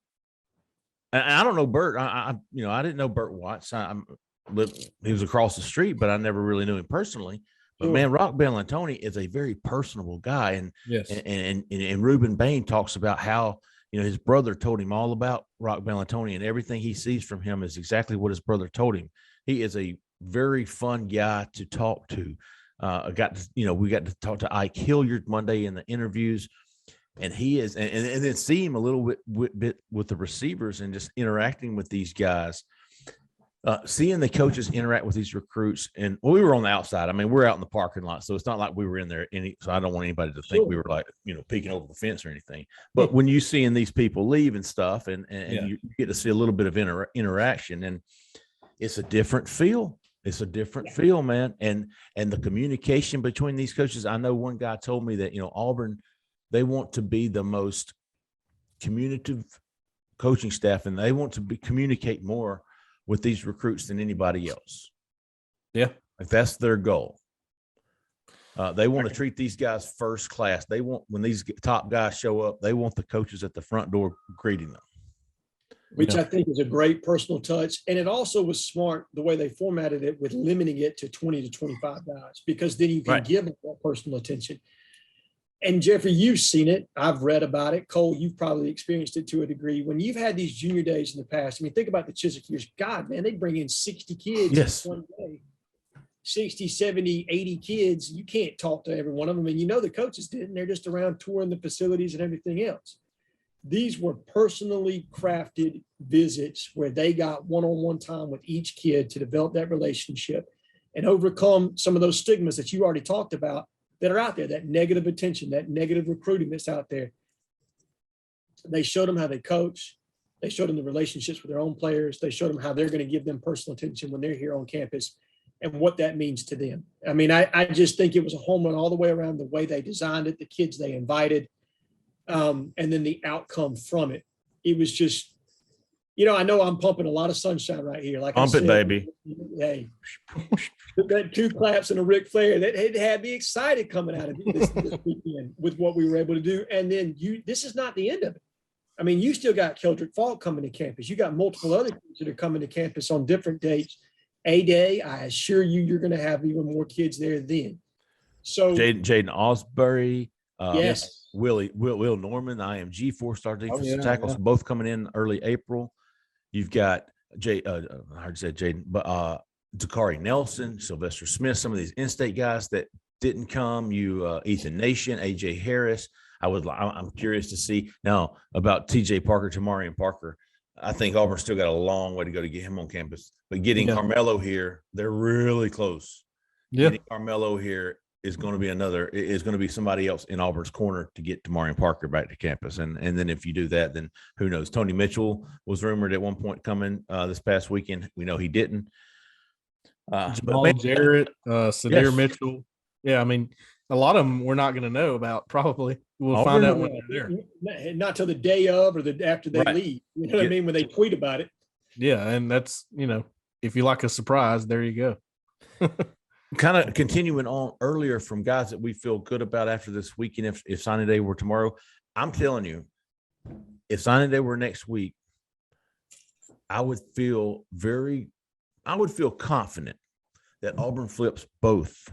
Speaker 1: And I don't know Bert. I didn't know Bert Watts. He was across the street, but I never really knew him personally. But
Speaker 3: Sure.
Speaker 1: man, Rock Bellantoni is a very personable guy, and
Speaker 2: Yes.
Speaker 1: and Reuben Bain talks about how his brother told him all about Rock Bellantoni, and everything he sees from him is exactly what his brother told him. He is a very fun guy to talk to. We got to talk to Ike Hilliard Monday in the interviews, and he is, and then see him a little bit with the receivers and just interacting with these guys. Seeing the coaches interact with these recruits, and we were on the outside. I mean, we're out in the parking lot, so it's not like we were in there. So I don't want anybody to think we were like, peeking over the fence or anything. But when you seeing these people leave and stuff, and you get to see a little bit of interaction, and it's a different feel. It's a different feel, man. And the communication between these coaches. I know one guy told me that Auburn, they want to be the most communicative coaching staff, and they want to communicate more with these recruits than anybody else.
Speaker 2: Yeah.
Speaker 1: Like that's their goal. They want to treat these guys first class. They want, when these top guys show up, they want the coaches at the front door greeting them.
Speaker 3: Which I think is a great personal touch. And it also was smart the way they formatted it with limiting it to 20 to 25 guys, because then you can give them that personal attention. And Jeffrey, you've seen it. I've read about it. Cole, you've probably experienced it to a degree. When you've had these junior days in the past, I mean, think about the Chiswick years. God, man, they bring in 60 kids in one day. 60, 70, 80 kids. You can't talk to every one of them. And the coaches didn't. They're just around touring the facilities and everything else. These were personally crafted visits where they got one-on-one time with each kid to develop that relationship and overcome some of those stigmas that you already talked about that are out there, that negative attention, that negative recruiting that's out there. They showed them how they coach. They showed them the relationships with their own players. They showed them how they're going to give them personal attention when they're here on campus and what that means to them. I mean, I just think it was a home run all the way around, the way they designed it, the kids they invited, and then the outcome from it. It was just, I know I'm pumping a lot of sunshine right here. Like
Speaker 1: Pump it, baby.
Speaker 3: Hey, that 2 claps and a Ric Flair, that had me excited coming out of this weekend with what we were able to do. And then this is not the end of it. I mean, you still got Keldrick Falk coming to campus. You got multiple other kids that are coming to campus on different dates. A day, I assure you, you're going to have even more kids there then. So
Speaker 1: Jaden Osbury,
Speaker 3: yes,
Speaker 1: Will Norman, IMG 4-star defensive tackles, both coming in early April. You've got I heard said Jaden, but Dakari Nelson, Sylvester Smith, some of these in-state guys that didn't come. Ethan Nation, AJ Harris. I'm curious to see now about TJ Parker, Tamarian Parker. I think Auburn still got a long way to go to get him on campus, but getting Carmelo here, they're really close. Yeah. Getting Carmelo here is going to be somebody else in Auburn's corner to get Tamarian Parker back to campus. And then if you do that, then who knows? Tony Mitchell was rumored at one point coming this past weekend. We know he didn't.
Speaker 2: Jamal Jarrett, Sadir Mitchell. Yeah, I mean, a lot of them we're not going to know about probably. We'll find out when they're
Speaker 3: there. Not till the day of or after they leave. You know what I mean? When they tweet about it.
Speaker 2: Yeah, and that's, if you like a surprise, there you go.
Speaker 1: Kind of continuing on earlier from guys that we feel good about after this weekend, if signing day were tomorrow, I'm telling you, if signing day were next week, I would feel confident that Auburn flips both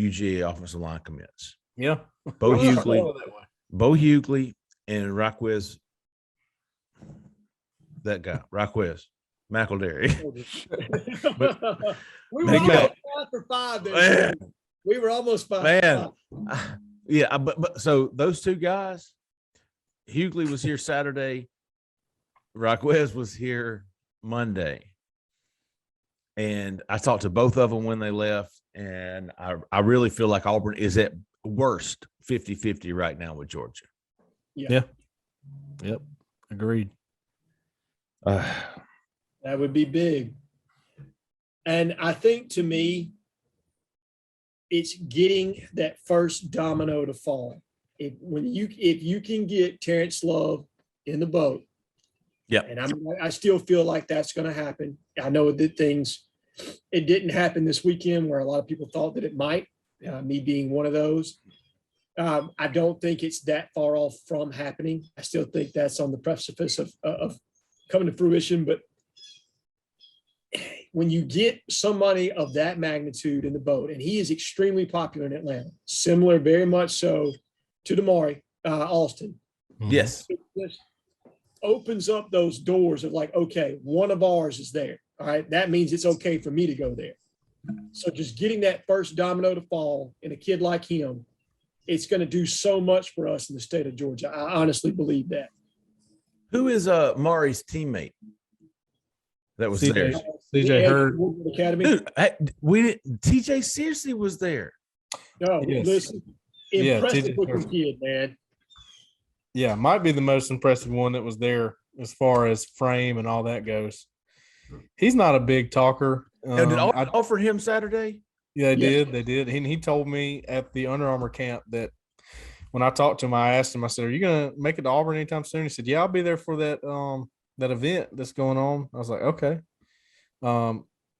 Speaker 1: UGA offensive line commits.
Speaker 2: Yeah.
Speaker 1: Bo Hughley and Raquez, that guy, Raquez McElderry.
Speaker 3: We were almost 5 for 5 there. We were almost 5 for 5.
Speaker 1: Yeah, but so those two guys, Hughley was here Saturday, Raquez was here Monday. And I talked to both of them when they left, and I really feel like Auburn is at worst 50-50 right now with Georgia.
Speaker 2: Yeah. Yep. Agreed.
Speaker 3: That would be big. And I think, to me, it's getting that first domino to fall. If you can get Terrence Love in the boat, and I still feel like that's going to happen. I know that it didn't happen this weekend where a lot of people thought that it might, me being one of those. I don't think it's that far off from happening. I still think that's on the precipice of coming to fruition, but when you get somebody of that magnitude in the boat, and he is extremely popular in Atlanta, similar very much so to Damari Alston.
Speaker 1: Yes.
Speaker 3: It just opens up those doors of like, okay, one of ours is there. All right. That means it's okay for me to go there. So just getting that first domino to fall in a kid like him, it's going to do so much for us in the state of Georgia. I honestly believe that.
Speaker 1: Who is Mari's teammate that was there?
Speaker 2: CJ Hurd.
Speaker 3: Academy.
Speaker 1: Dude, TJ seriously was there.
Speaker 3: No,
Speaker 2: Yes.
Speaker 3: listen, impressive looking kid, man.
Speaker 2: Yeah, might be the most impressive one that was there as far as frame and all that goes. He's not a big talker.
Speaker 1: Now, did I offer him Saturday?
Speaker 2: Yeah, they did. He told me at the Under Armour camp that when I talked to him, I asked him, I said, "Are you going to make it to Auburn anytime soon?" He said, "Yeah, I'll be there for that that event that's going on." I was like, "Okay."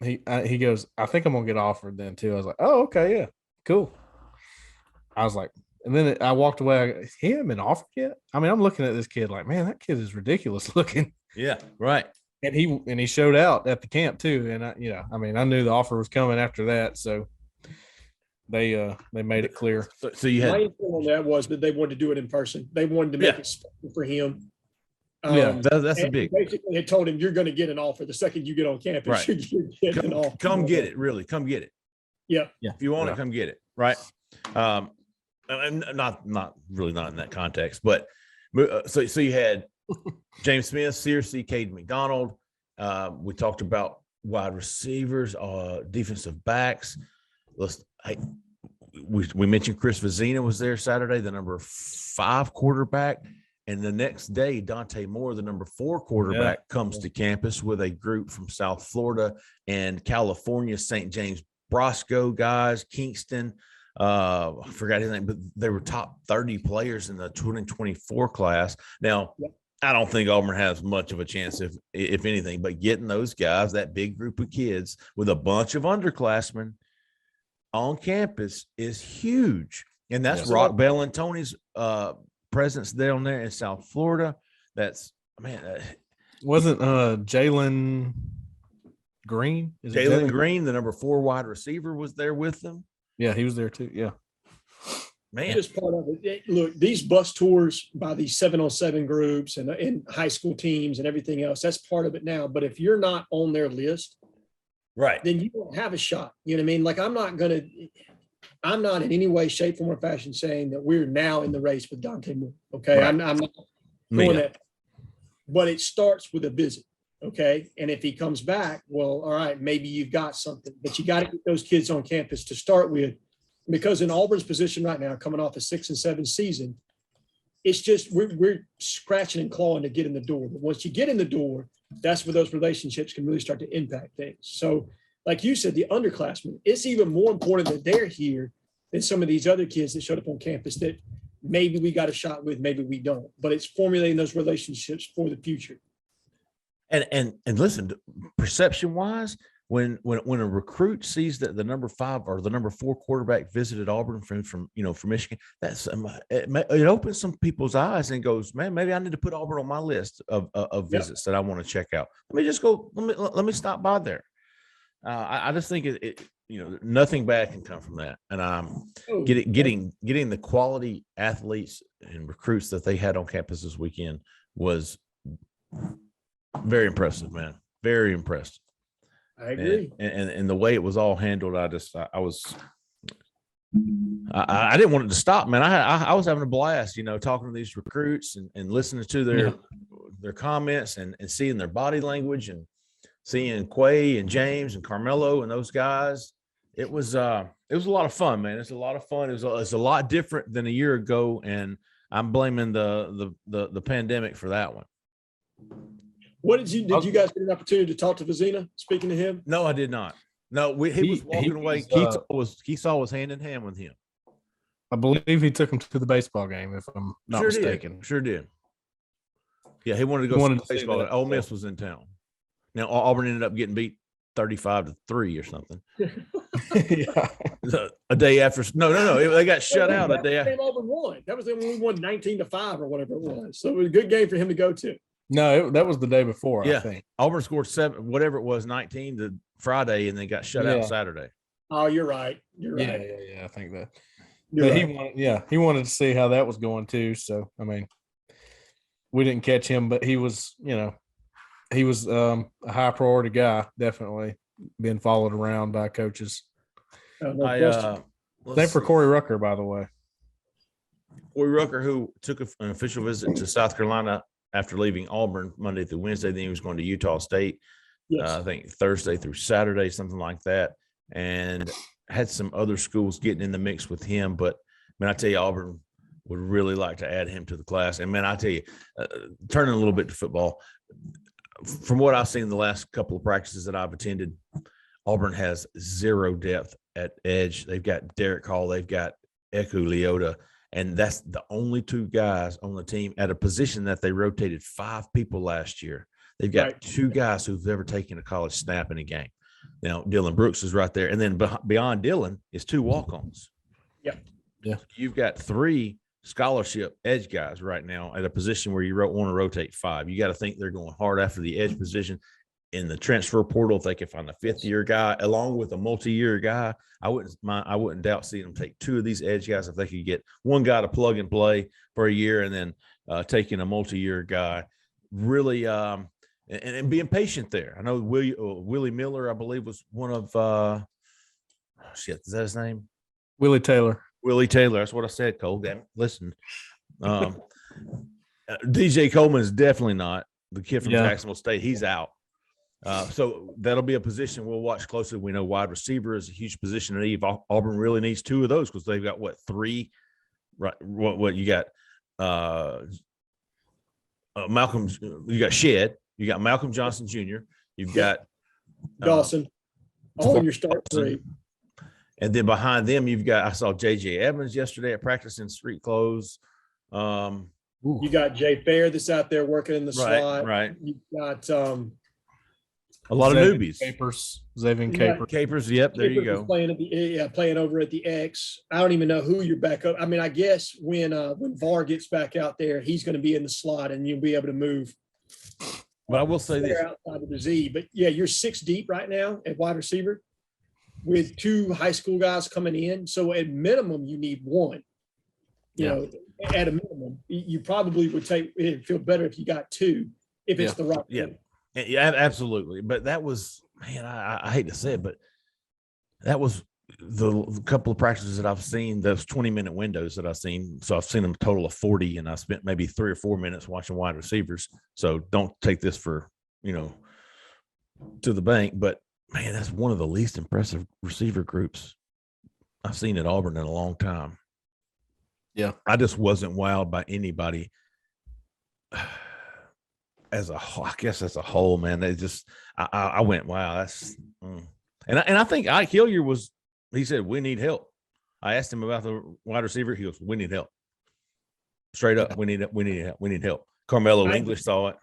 Speaker 2: He goes, "I think I'm going to get offered then too." I was like, "Oh, okay, yeah, cool." I was like, and then I walked away. He hadn't been offered yet. I mean, I'm looking at this kid like, man, that kid is ridiculous looking.
Speaker 1: Yeah, right.
Speaker 2: And he showed out at the camp too. And I knew the offer was coming after that. So they made it clear.
Speaker 1: So you had
Speaker 3: my info on that was that they wanted to do it in person. They wanted to make it special for him.
Speaker 1: That's a big.
Speaker 3: Basically, had told him you're going to get an offer the second you get on campus.
Speaker 1: Right.
Speaker 3: You're getting an offer.
Speaker 1: Come get it. Really, come get it.
Speaker 3: Yeah.
Speaker 1: If you want it, come get it. Right. And not really not in that context, but so you had James Smith, Searcy, Cade McDonald. We talked about wide receivers, defensive backs. We mentioned Chris Vizina was there Saturday, the number 5 quarterback. And the next day, Dante Moore, the number 4 quarterback, comes to campus with a group from South Florida and California, St. James Brosco guys, Pinkston. I forgot his name, but they were top 30 players in the 2024 class. Now, I don't think Auburn has much of a chance, if anything, but getting those guys, that big group of kids with a bunch of underclassmen on campus is huge. And that's Rock Bell and Tony's presence down there in South Florida. That's, man.
Speaker 2: Wasn't Jalen Green?
Speaker 1: Jalen Green, the number 4 wide receiver, was there with them.
Speaker 2: Yeah, he was there too. Yeah.
Speaker 3: Man. Just part of it. Look, these bus tours by these 7-on-7 groups and high school teams and everything else, that's part of it now. But if you're not on their list,
Speaker 1: right,
Speaker 3: then you don't have a shot. You know what I mean? Like, I'm not in any way, shape, form, or fashion saying that we're now in the race with Dante Moore. Okay. Right. I'm not doing that. But it starts with a visit. Okay. And if he comes back, well, all right, maybe you've got something, but you got to get those kids on campus to start with, because in Auburn's position right now, coming off a 6-7 season, it's just, we're scratching and clawing to get in the door. But once you get in the door, that's where those relationships can really start to impact things. So like you said, the underclassmen, it's even more important that they're here than some of these other kids that showed up on campus that maybe we got a shot with, maybe we don't, but it's formulating those relationships for the future.
Speaker 1: And listen, perception wise, when a recruit sees that the number 5 or the number 4 quarterback visited Auburn from Michigan, that's it opens some people's eyes and goes, man, maybe I need to put Auburn on my list of visits that I want to check out. Let me just go. Let me stop by there. I just think it nothing bad can come from that. And getting the quality athletes and recruits that they had on campus this weekend was very impressive, man. Very impressed.
Speaker 3: I agree.
Speaker 1: And the way it was all handled, I didn't want it to stop, man. I was having a blast, talking to these recruits and listening to their comments and seeing their body language and seeing Quay and James and Carmelo and those guys. It was a lot of fun, man. It's a lot of fun. It's a lot different than a year ago, and I'm blaming the pandemic for that one.
Speaker 3: What did you guys get an opportunity to talk to Vizina? Speaking to him?
Speaker 1: No, I did not. No, he was walking away. He saw us hand in hand with him.
Speaker 2: I believe he took him to the baseball game, if I'm not mistaken.
Speaker 1: Sure did. Yeah, he wanted to go to baseball. Ole Miss was in town. Now Auburn ended up getting beat 35-3 or something.
Speaker 2: Yeah.
Speaker 1: A day after. No. They got shut out a day after.
Speaker 3: Auburn won. That was when we won 19-5 or whatever it was. So it was a good game for him to go to.
Speaker 2: No, that was the day before, I
Speaker 1: Yeah.
Speaker 2: think.
Speaker 1: Auburn scored 7, whatever it was, 19 the Friday, and then got shut out Saturday.
Speaker 3: Oh, you're right. You're right.
Speaker 2: Yeah. I think that.
Speaker 3: You're
Speaker 2: But
Speaker 3: right.
Speaker 2: he wanted to see how that was going too. So I mean, we didn't catch him, but he was, a high priority guy, definitely being followed around by coaches.
Speaker 3: No question.
Speaker 2: Same for Corey Rucker, by the way.
Speaker 1: Corey Rucker, who took an official visit to South Carolina after leaving Auburn Monday through Wednesday, then he was going to Utah State.
Speaker 3: Yes.
Speaker 1: I think Thursday through Saturday, something like that, and had some other schools getting in the mix with him. But I tell you, Auburn would really like to add him to the class. And I tell you, turning a little bit to football, from what I've seen in the last couple of practices that I've attended, Auburn has zero depth at edge. They've got Derek Hall, they've got Eku Leota, and that's the only 2 guys on the team at a position that they rotated 5 people last year. They've got 2 guys who've ever taken a college snap in a game. Now, Dylan Brooks is right there. And then beyond Dylan is 2 walk-ons.
Speaker 3: Yeah.
Speaker 1: You've got 3 scholarship edge guys right now at a position where you want to rotate 5. You got to think they're going hard after the edge position. In the transfer portal, if they can find a 5th-year guy along with a multi-year guy, I wouldn't doubt seeing them take 2 of these edge guys if they could get one guy to plug and play for a year and then taking a multi-year guy. Really and being patient there. I know Willie Miller, I believe, was one of is that his name?
Speaker 2: Willie Taylor.
Speaker 1: Willie Taylor. That's what I said, Cole. Damn it. Listen. DJ Coleman is definitely not the kid from Jacksonville State. He's out. So that'll be a position we'll watch closely. We know wide receiver is a huge position at Eve. Auburn really needs 2 of those because they've got 3, right? What you got? Malcolm, you got Jhead, you got Malcolm Johnson Jr., you've got
Speaker 3: Dawson. All your start 3.
Speaker 1: And then behind them, I saw J.J. Evans yesterday at practice in street clothes.
Speaker 3: You got Jay Fair that's out there working in the slot.
Speaker 1: Right.
Speaker 3: You've got
Speaker 1: a lot of newbies.
Speaker 2: Xavier
Speaker 1: Capers. Yep, there you go.
Speaker 3: Playing over at the X. I don't even know who you're back up. I guess when VAR gets back out there, he's going to be in the slot and you'll be able to move.
Speaker 1: But I will say this
Speaker 3: outside of the Z. But yeah, you're 6 deep right now at wide receiver with 2 high school guys coming in. So at minimum, you need 1. You know, at a minimum, you probably would feel better if you got 2 if it's the right.
Speaker 1: Yeah, absolutely. But that was, man, I hate to say it, but that was the couple of practices that I've seen, those 20-minute windows that I've seen. So I've seen them a total of 40, and I spent maybe 3 or 4 minutes watching wide receivers. So don't take this for, to the bank. But, man, that's one of the least impressive receiver groups I've seen at Auburn in a long time.
Speaker 2: Yeah.
Speaker 1: I just wasn't wowed by anybody. As a whole, man, they just I went, wow, that's and I think Ike Hillier he said, we need help. I asked him about the wide receiver. He goes, we need help. Straight up, we need help. Carmelo English saw it.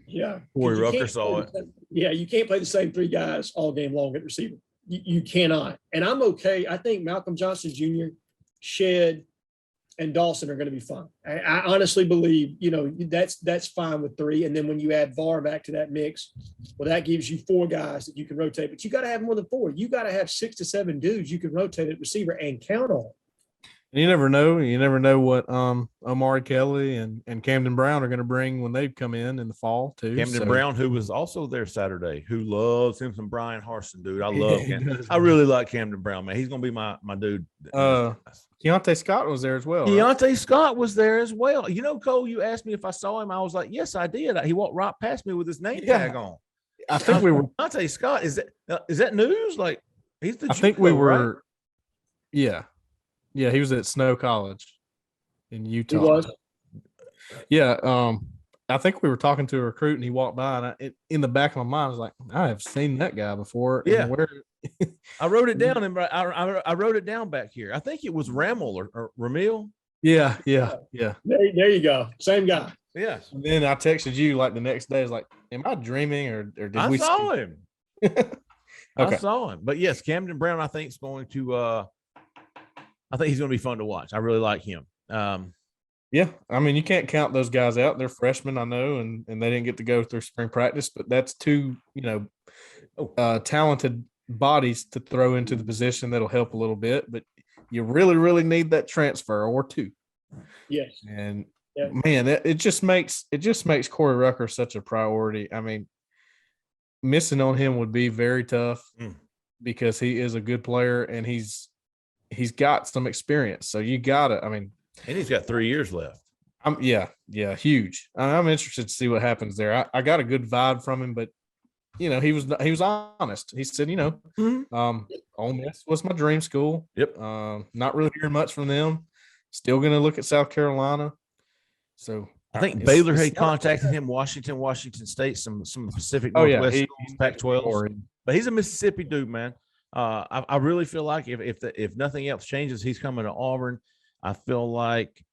Speaker 3: Yeah.
Speaker 1: Corey Rucker saw it.
Speaker 3: Yeah, you can't play the same 3 guys all game long at receiver. You cannot. And I'm okay. I think Malcolm Johnson Jr., Jhead, and Dawson are going to be fine. I honestly believe, that's fine with 3. And then when you add VAR back to that mix, well, that gives you 4 guys that you can rotate. But you got to have more than 4. You got to have 6 to 7 dudes you can rotate at receiver and count on.
Speaker 2: You never know. You never know what Omari Kelly and Camden Brown are going to bring when they come in the fall too.
Speaker 1: Camden Brown, who was also there Saturday, who loves him some Brian Harsin, dude. I love him. I really like Camden Brown, man. He's going to be my dude.
Speaker 2: Keontae Scott was there as well.
Speaker 1: Keontae Scott was there as well. Cole, you asked me if I saw him. I was like, yes, I did. He walked right past me with his name tag on.
Speaker 2: I think we were.
Speaker 1: Keontae Scott, is that news? Like, he's the.
Speaker 2: I think we were. Right? Yeah. Yeah, he was at Snow College in Utah.
Speaker 3: He was?
Speaker 2: Yeah, I think we were talking to a recruit, and he walked by, and in the back of my mind, I was like, I have seen that guy before.
Speaker 1: Yeah. I wrote it down, and I wrote it down back here. I think it was Ramel or Ramil.
Speaker 2: Yeah.
Speaker 3: There you go. Same guy.
Speaker 1: Yes.
Speaker 2: And then I texted you like the next day. I was like, am I dreaming or did we
Speaker 1: saw him?
Speaker 2: Okay.
Speaker 1: I saw him. But yes, Camden Brown, I think, is going to I think he's going to be fun to watch. I really like him.
Speaker 2: Yeah, I mean, you can't count those guys out. They're freshmen, I know, and they didn't get to go through spring practice, but that's two, talented bodies to throw into the position that'll help a little bit. But you really, really need that transfer or two.
Speaker 3: Yes.
Speaker 2: And
Speaker 3: Yeah.
Speaker 2: man, it just makes Corey Rucker such a priority. I mean, missing on him would be very tough because he is a good player and he's got some experience. So you got to, I mean,
Speaker 1: and he's got 3 years left.
Speaker 2: Huge. I'm interested to see what happens there. I got a good vibe from him, but he was honest. He said, Ole Miss was my dream school.
Speaker 1: Yep.
Speaker 2: Not really hearing much from them. Still going to look at South Carolina. So
Speaker 1: I think Baylor had contacted him, Washington State, some Pacific Northwest schools, Pac-12. But he's a Mississippi dude, man. I really feel like if nothing else changes, he's coming to Auburn. I feel like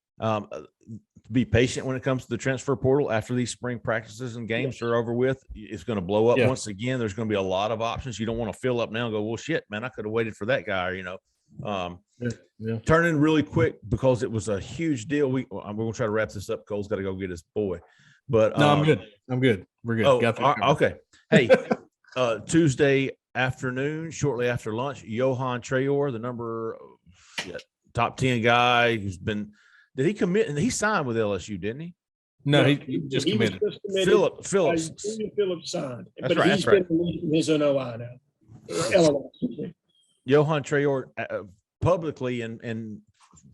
Speaker 1: be patient when it comes to the transfer portal after these spring practices and games are over with. It's going to blow up once again. There's going to be a lot of options. You don't want to fill up now and go, well, shit, man, I could have waited for that guy, Turn in really quick because it was a huge deal. We're going to try to wrap this up. Cole's got to go get his boy. But
Speaker 2: no, I'm good. We're good.
Speaker 1: Okay. Hey, Tuesday afternoon, shortly after lunch, Johan Trayor, the number top 10 guy who's been – did he commit? And he signed with LSU, didn't he?
Speaker 2: No, he just committed.
Speaker 1: Phillips.
Speaker 3: Phillips signed.
Speaker 1: That's
Speaker 3: but
Speaker 1: right.
Speaker 3: He's been releasing his NOI now.
Speaker 1: Johan Trayor publicly and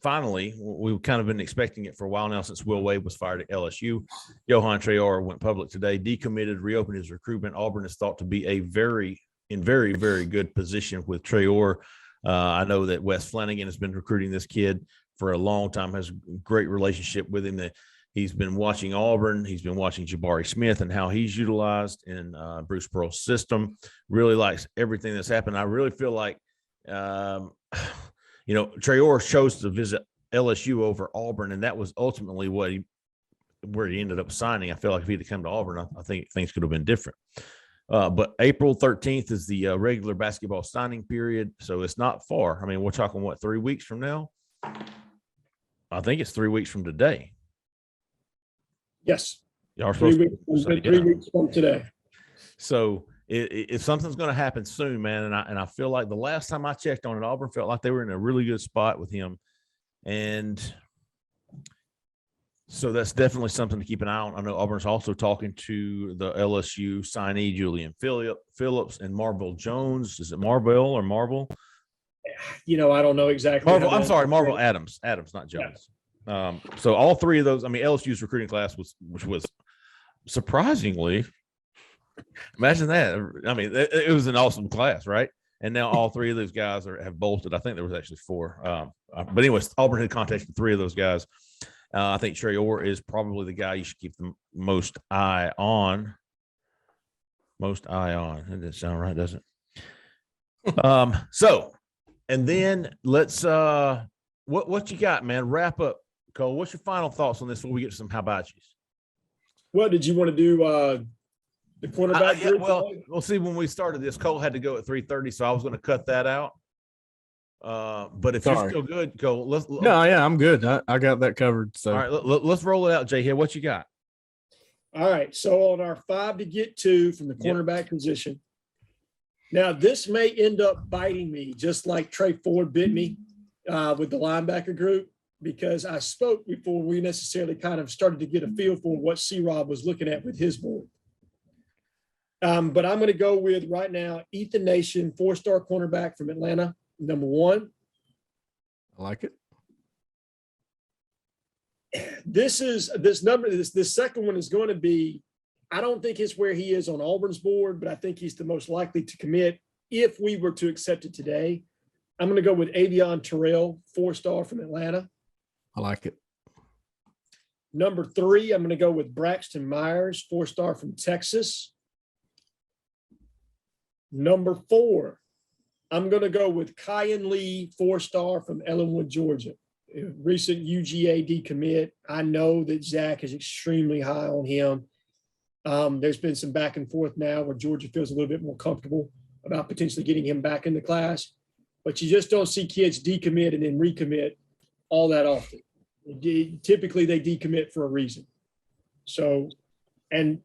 Speaker 1: finally, we've kind of been expecting it for a while now since Will Wade was fired at LSU. Johan Trayor went public today, decommitted, reopened his recruitment. Auburn is thought to be very, very good position with Trayor. I know that Wes Flanagan has been recruiting this kid for a long time, has a great relationship with him. That he's been watching Auburn. He's been watching Jabari Smith and how he's utilized in Bruce Pearl's system. Really likes everything that's happened. I really feel like, Trayor chose to visit LSU over Auburn, and that was ultimately where he ended up signing. I feel like if he'd come to Auburn, I think things could have been different. But April 13th is the regular basketball signing period, so it's not far. I mean, we're talking, 3 weeks from now? I think it's 3 weeks from today.
Speaker 3: Yes.
Speaker 1: Y'all are
Speaker 3: 3 weeks from today.
Speaker 1: So if something's going to happen soon, man, and I feel like the last time I checked on it, Auburn felt like they were in a really good spot with him. And so that's definitely something to keep an eye on. I know Auburn's also talking to the LSU signee, Julian Phillips and Marvel Jones. Is it Marvel or Marvel?
Speaker 3: I don't know exactly.
Speaker 1: Marvel Adams. Adams, not Jones. Yeah. So all three of those, LSU's recruiting class which was surprisingly, imagine that. It was an awesome class, right? And now all three of those guys have bolted. I think there was actually four. But anyways, Auburn had contacted three of those guys. I think Trayor is probably the guy you should keep the most eye on. Most eye on. That doesn't sound right, does it? So, and then let's what you got, man? Wrap up, Cole. What's your final thoughts on this before we get to some how about yous?
Speaker 3: What did you want to do? The cornerback group?
Speaker 1: We'll see. When we started this, Cole had to go at 3:30, so I was going to cut that out. But if you're still good, Cole,
Speaker 2: I'm good. I got that covered. So
Speaker 1: all right, let's roll it out, Jhead. What you got?
Speaker 3: All right. So on our 5 to get to from the cornerback position. Now this may end up biting me, just like Trey Ford bit me with the linebacker group, because I spoke before we necessarily kind of started to get a feel for what C-Rob was looking at with his board. But I'm going to go with right now Ethan Nation, 4-star cornerback from Atlanta, number 1.
Speaker 2: I like it.
Speaker 3: This second one is going to be, I don't think it's where he is on Auburn's board, but I think he's the most likely to commit if we were to accept it today. I'm going to go with Avion Terrell, 4-star from Atlanta.
Speaker 2: I like it.
Speaker 3: Number 3, I'm going to go with Braxton Myers, 4-star from Texas. Number 4, I'm going to go with Kyan Lee, 4-star from Ellenwood, Georgia. Recent UGA decommit. I know that Zach is extremely high on him. There's been some back and forth now where Georgia feels a little bit more comfortable about potentially getting him back in the class. But you just don't see kids decommit and then recommit all that often. Typically, they decommit for a reason. So, and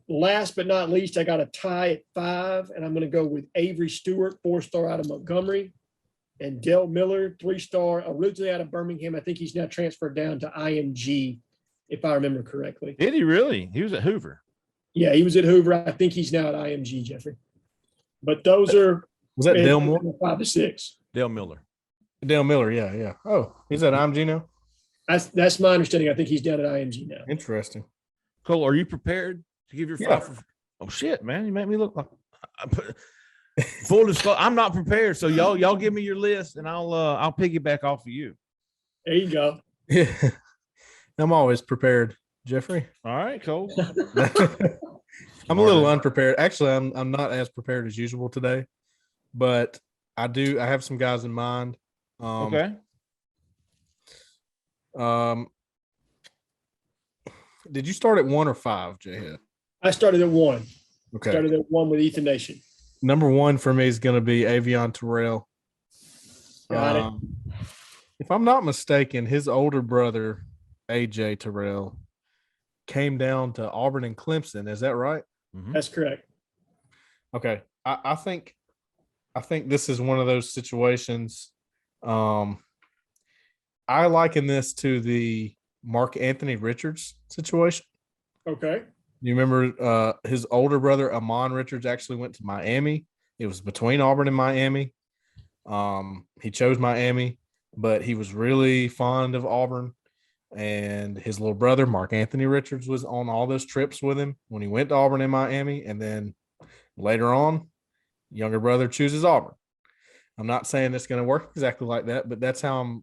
Speaker 3: last but not least, I got a tie at 5, and I'm going to go with Avery Stewart, 4-star out of Montgomery, and Dale Miller, 3-star, originally out of Birmingham. I think he's now transferred down to IMG, if I remember correctly.
Speaker 1: Did he really? He was at Hoover.
Speaker 3: Yeah, he was at Hoover. I think he's now at IMG, Jeffrey. But those are
Speaker 2: Was that Dale Moore?
Speaker 3: 5 to 6.
Speaker 1: Dale Miller.
Speaker 2: Dale Miller, yeah. Oh, he's at IMG now?
Speaker 3: That's my understanding. I think he's down at IMG now.
Speaker 2: Interesting.
Speaker 1: Cole, are you prepared to give your 5? Oh shit, man! You make me look like full disclosure. I'm not prepared, so y'all give me your list, and I'll piggyback off of you.
Speaker 3: There you go.
Speaker 2: Yeah, I'm always prepared, Jeffrey.
Speaker 1: All right, Cole.
Speaker 2: I'm a little unprepared. Actually, I'm not as prepared as usual today, but I have some guys in mind.
Speaker 1: Okay.
Speaker 2: Did you start at 1 or 5, Jhead?
Speaker 3: I started at 1.
Speaker 2: Okay.
Speaker 3: Started at 1 with Ethan Nation.
Speaker 2: Number 1 for me is going to be Avion Terrell.
Speaker 3: Got it.
Speaker 2: If I'm not mistaken, his older brother, AJ Terrell, came down to Auburn and Clemson. Is that right?
Speaker 1: Mm-hmm.
Speaker 3: That's correct.
Speaker 2: Okay. I think this is one of those situations. I liken this to the Mark Anthony Richards situation.
Speaker 3: Okay.
Speaker 2: You remember his older brother, Amon Richards, actually went to Miami. It was between Auburn and Miami. He chose Miami, but he was really fond of Auburn. And his little brother, Mark Anthony Richards, was on all those trips with him when he went to Auburn and Miami. And then later on, younger brother chooses Auburn. I'm not saying it's going to work exactly like that, but that's how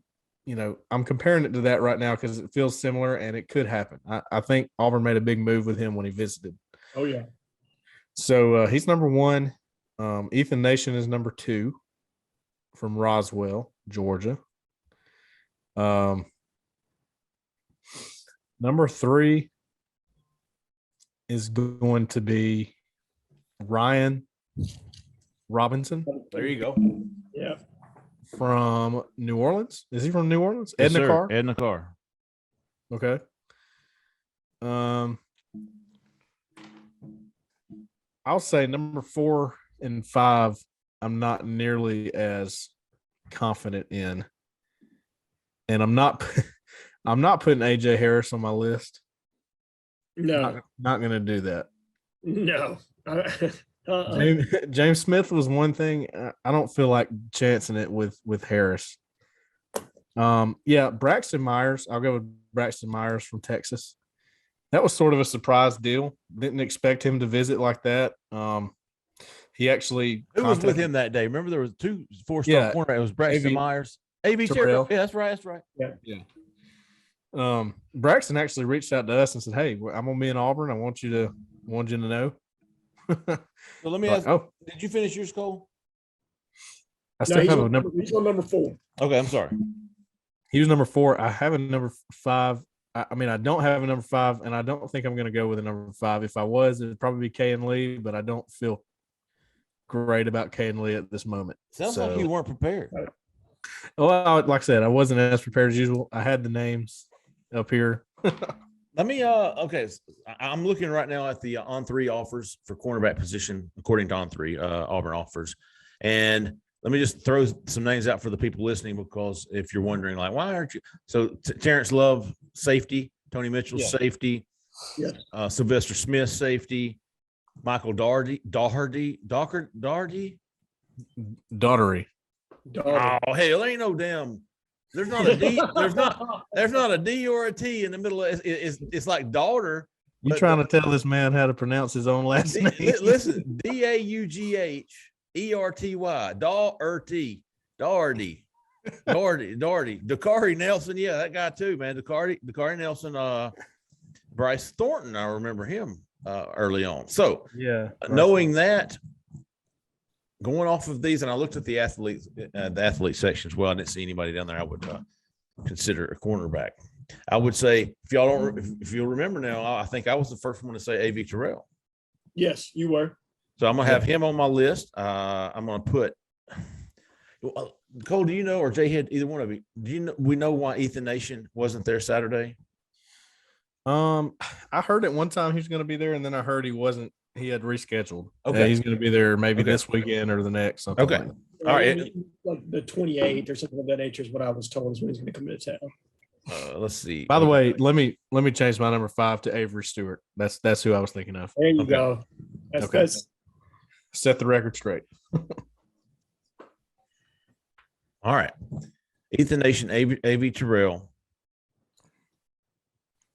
Speaker 2: I'm comparing it to that right now because it feels similar and it could happen. I think Auburn made a big move with him when he visited.
Speaker 3: Oh, yeah.
Speaker 2: So he's number 1. Ethan Nation is number 2 from Roswell, Georgia. Number 3 is going to be Ryan Robinson.
Speaker 1: There you go.
Speaker 3: Yeah.
Speaker 2: From New Orleans. Is he from New Orleans? Edna Carr?
Speaker 1: Edna Carr.
Speaker 2: Okay. I'll say number 4 and 5, I'm not nearly as confident in. And I'm not putting AJ Harris on my list.
Speaker 3: No.
Speaker 2: Not going to do that.
Speaker 3: No.
Speaker 2: James Smith was one thing. I don't feel like chancing it with Harris. Braxton Myers. I'll go with Braxton Myers from Texas. That was sort of a surprise deal. Didn't expect him to visit like that. He actually
Speaker 1: who was with him that day? Remember there was 2 4-star corner. It was Braxton Myers. A.V. Terrell. Yeah, that's right.
Speaker 2: Yeah. Braxton actually reached out to us and said, "Hey, I'm gonna be in Auburn. I want you to know."
Speaker 1: So let me ask. Did you finish your Cole?
Speaker 2: I still have a number.
Speaker 3: He's on number 4.
Speaker 1: Okay, I'm sorry.
Speaker 2: He was number 4. I have a number 5. I don't have a number 5, and I don't think I'm going to go with a number 5. If I was, it'd probably be Kayan Lee, but I don't feel great about Kayan Lee at this moment.
Speaker 1: Sounds like you weren't prepared.
Speaker 2: Well, like I said, I wasn't as prepared as usual. I had the names up here.
Speaker 1: Let me okay. I'm looking right now at the On3 offers for cornerback position, according to On3 Auburn offers. And let me just throw some names out for the people listening, because if you're wondering, like, why aren't you? So Terrence Love, safety, Tony Mitchell, safety, Sylvester Smith, safety, Michael Daugherty. Oh, hell, ain't no damn. There's not a D. There's not a D or a T in the middle. It's like daughter.
Speaker 2: You trying to tell this man how to pronounce his own last name?
Speaker 1: Listen, Daughterty, Daugherty, Dakari Nelson. Yeah, that guy too, man. Dakari Nelson. Bryce Thornton. I remember him early on. So knowing that. Going off of these, and I looked at the athlete sections. Well, I didn't see anybody down there I would consider a cornerback. I would say, if you'll remember now, I think I was the first one to say A.V. Terrell.
Speaker 3: Yes, you were.
Speaker 1: So I'm going to have him on my list. I'm going to put, Cole, do you know, or Jhead, either one of you, we know why Ethan Nation wasn't there Saturday?
Speaker 2: I heard at one time he was going to be there, and then I heard he wasn't. He had rescheduled.
Speaker 1: Okay.
Speaker 2: He's going to be there maybe this weekend or the next. Something
Speaker 1: Okay.
Speaker 2: like that.
Speaker 1: All right.
Speaker 3: Like the 28th or something of that nature is what I was told is when he's going to come into town.
Speaker 1: Let's see.
Speaker 2: By the way, let me change my number 5 to Avery Stewart. That's who I was thinking of.
Speaker 3: There you go. That's
Speaker 2: Set the record straight.
Speaker 1: All right. Ethan Nation, A.V. Terrell.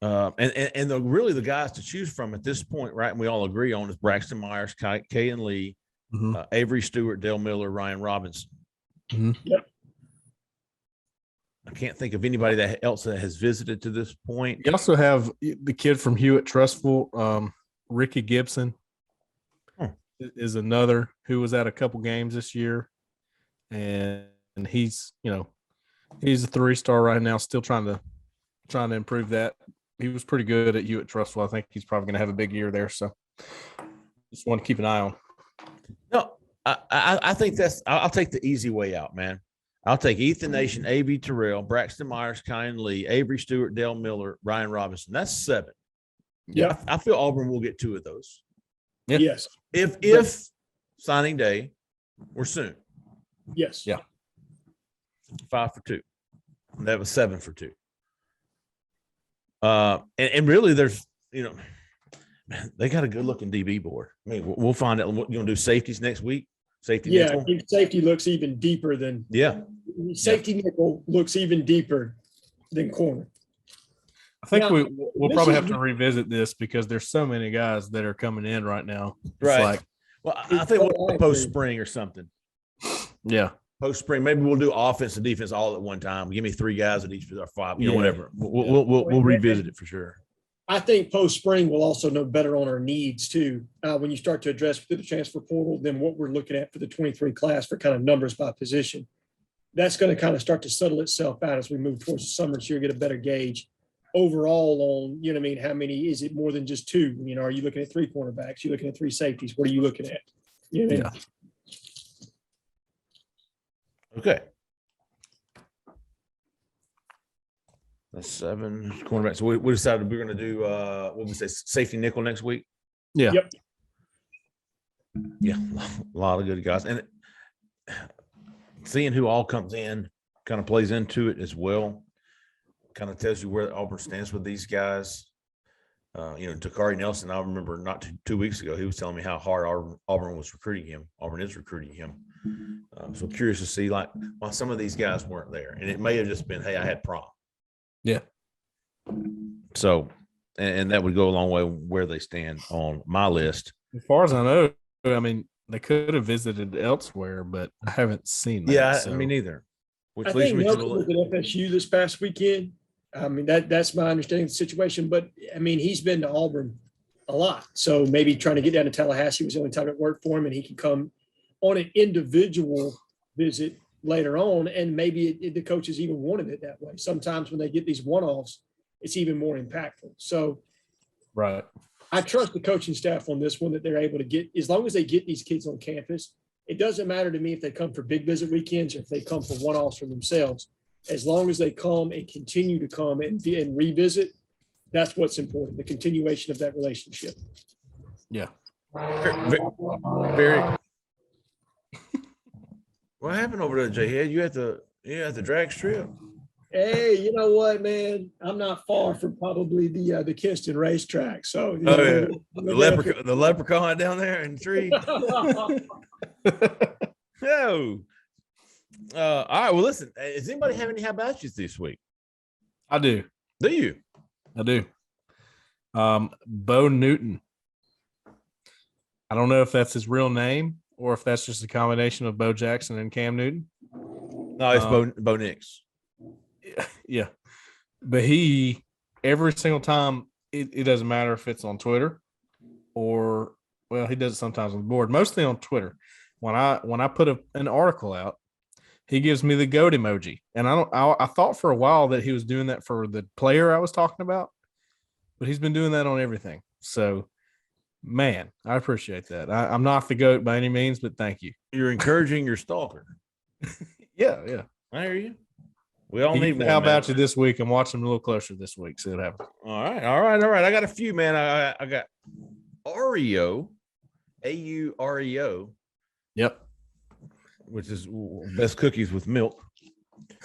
Speaker 1: And really the guys to choose from at this point, right? And we all agree on is Braxton Myers, Kay and Lee, Avery Stewart, Dale Miller, Ryan Robinson.
Speaker 3: Yep.
Speaker 1: I can't think of anybody else that has visited to this point.
Speaker 2: You also have the kid from Hewitt Trustful, Ricky Gibson is another who was at a couple games this year. And he's a 3-star right now, still trying to improve that. He was pretty good at Hewitt Trustful. I think he's probably going to have a big year there. So just want to keep an eye on.
Speaker 1: No, I think I'll take the easy way out, man. I'll take Ethan Nation, A.B. Terrell, Braxton Myers, Kyan Lee, Avery Stewart, Dale Miller, Ryan Robinson. That's 7.
Speaker 3: Yeah.
Speaker 1: I feel Auburn will get 2 of those.
Speaker 2: Yeah.
Speaker 3: Yes.
Speaker 1: If signing day were soon.
Speaker 3: Yes.
Speaker 2: Yeah.
Speaker 1: 5 for 2. That was 7 for 2. And really there's, man, they got a good looking DB board. I mean, we'll find out. What you gonna do safeties next week? Safety nickel?
Speaker 3: Safety looks even deeper than safety nickel looks even deeper than corner.
Speaker 2: I think we'll probably have to revisit this because there's so many guys that are coming in right now.
Speaker 1: Right. I think we'll post spring or something.
Speaker 2: Yeah.
Speaker 1: Post spring, maybe we'll do offense and defense all at one time. Give me 3 guys at each or 5, whatever. We'll revisit it for sure.
Speaker 3: I think post spring we'll also know better on our needs too. When you start to address through the transfer portal, then what we're looking at for the 23 class for kind of numbers by position, that's going to kind of start to settle itself out as we move towards the summer. So you'll get a better gauge overall on, how many, is it more than just 2? Are you looking at 3 cornerbacks? You're looking at 3 safeties. What are you looking at?
Speaker 2: Yeah.
Speaker 1: Okay. That's 7 cornerbacks. So we decided we're going to do what we say, safety nickel next week.
Speaker 2: Yeah.
Speaker 3: Yep.
Speaker 1: Yeah, a lot of good guys, and seeing who all comes in kind of plays into it as well. Kind of tells you where Auburn stands with these guys. Takari Nelson, I remember not 2 weeks ago, he was telling me how hard Auburn was recruiting him. Auburn is recruiting him. So curious to see why some of these guys weren't there, and it may have just been, hey, I had prom.
Speaker 2: Yeah.
Speaker 1: So, and that would go a long way where they stand on my list.
Speaker 2: As far as I know, they could have visited elsewhere, but I haven't seen that.
Speaker 1: Yeah,
Speaker 2: so.
Speaker 1: me neither. Which
Speaker 3: I
Speaker 1: leads
Speaker 3: think
Speaker 1: me
Speaker 3: Nelson was at FSU this past weekend. That's my understanding of the situation. But, he's been to Auburn a lot. So maybe trying to get down to Tallahassee was the only time it worked for him, and he can come on an individual visit later on, and maybe the coaches even wanted it that way. Sometimes when they get these one-offs, it's even more impactful. So
Speaker 2: right.
Speaker 3: I trust the coaching staff on this one that they're able to get, as long as they get these kids on campus. It doesn't matter to me if they come for big visit weekends or if they come for one-offs for themselves. As long as they come and continue to come and revisit, that's what's important, the continuation of that relationship.
Speaker 2: Yeah.
Speaker 1: Very. What happened over there, Jhead? You at the drag strip?
Speaker 3: Hey, you know what, man? I'm not far from probably the Kinston racetrack. So
Speaker 1: the leprechaun down there in the tree. No. All right. Well, listen. Does anybody have any how about you this week?
Speaker 2: I do.
Speaker 1: Do you?
Speaker 2: I do. Bo Newton. I don't know if that's his real name or if that's just a combination of Bo Jackson and Cam Newton.
Speaker 1: No, it's Bo Nix.
Speaker 2: Yeah. But every single time, it doesn't matter if it's on Twitter or, he does it sometimes on the board, mostly on Twitter. When I put an article out, he gives me the goat emoji. And I thought for a while that he was doing that for the player I was talking about, but he's been doing that on everything. So, man, I appreciate that. I'm not the goat by any means, but thank you.
Speaker 1: You're encouraging your stalker.
Speaker 2: Yeah.
Speaker 1: I hear you. We all
Speaker 2: You
Speaker 1: need
Speaker 2: can
Speaker 1: more.
Speaker 2: How
Speaker 1: man.
Speaker 2: about you this week and watch them a little closer this week? See what happens.
Speaker 1: All right. I got a few, man. I got Oreo, AUREO,
Speaker 2: Yep.
Speaker 1: which is best cookies with milk.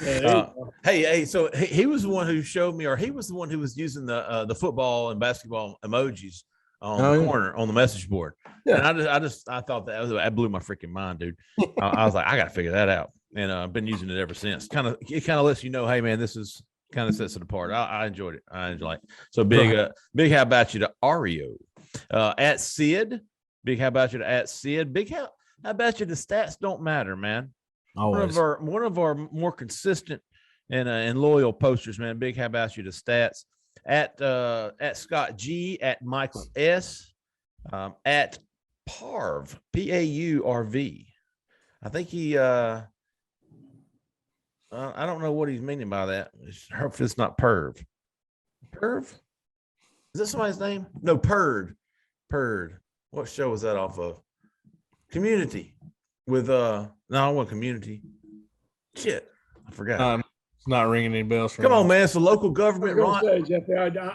Speaker 3: Yeah, there you go.
Speaker 1: Hey, so he was the one who showed me, or he was the one who was using the football and basketball emojis on the corner on the message board.
Speaker 2: Yeah.
Speaker 1: And I thought that blew my freaking mind, dude. I was like, I got to figure that out. And I've been using it ever since. It kind of lets you know, hey man, this is kind of sets it apart. I enjoyed it. I enjoy it. So big how about you to Oreo? At Sid, big how about you to at Sid? Big how about you the stats don't matter, man.
Speaker 2: Always.
Speaker 1: One of our more consistent and loyal posters, man. Big how about you to stats? At Scott G, at Michael S, at Parv, PAURV. I think he I don't know what he's meaning by that. I hope it's not Perv. Perv? Is that somebody's name? No, Purd. Purd. What show was that off of? Community. With no, I want Community. Shit. I forgot.
Speaker 2: It's not ringing any bells.
Speaker 1: Come on, man. It's a local government.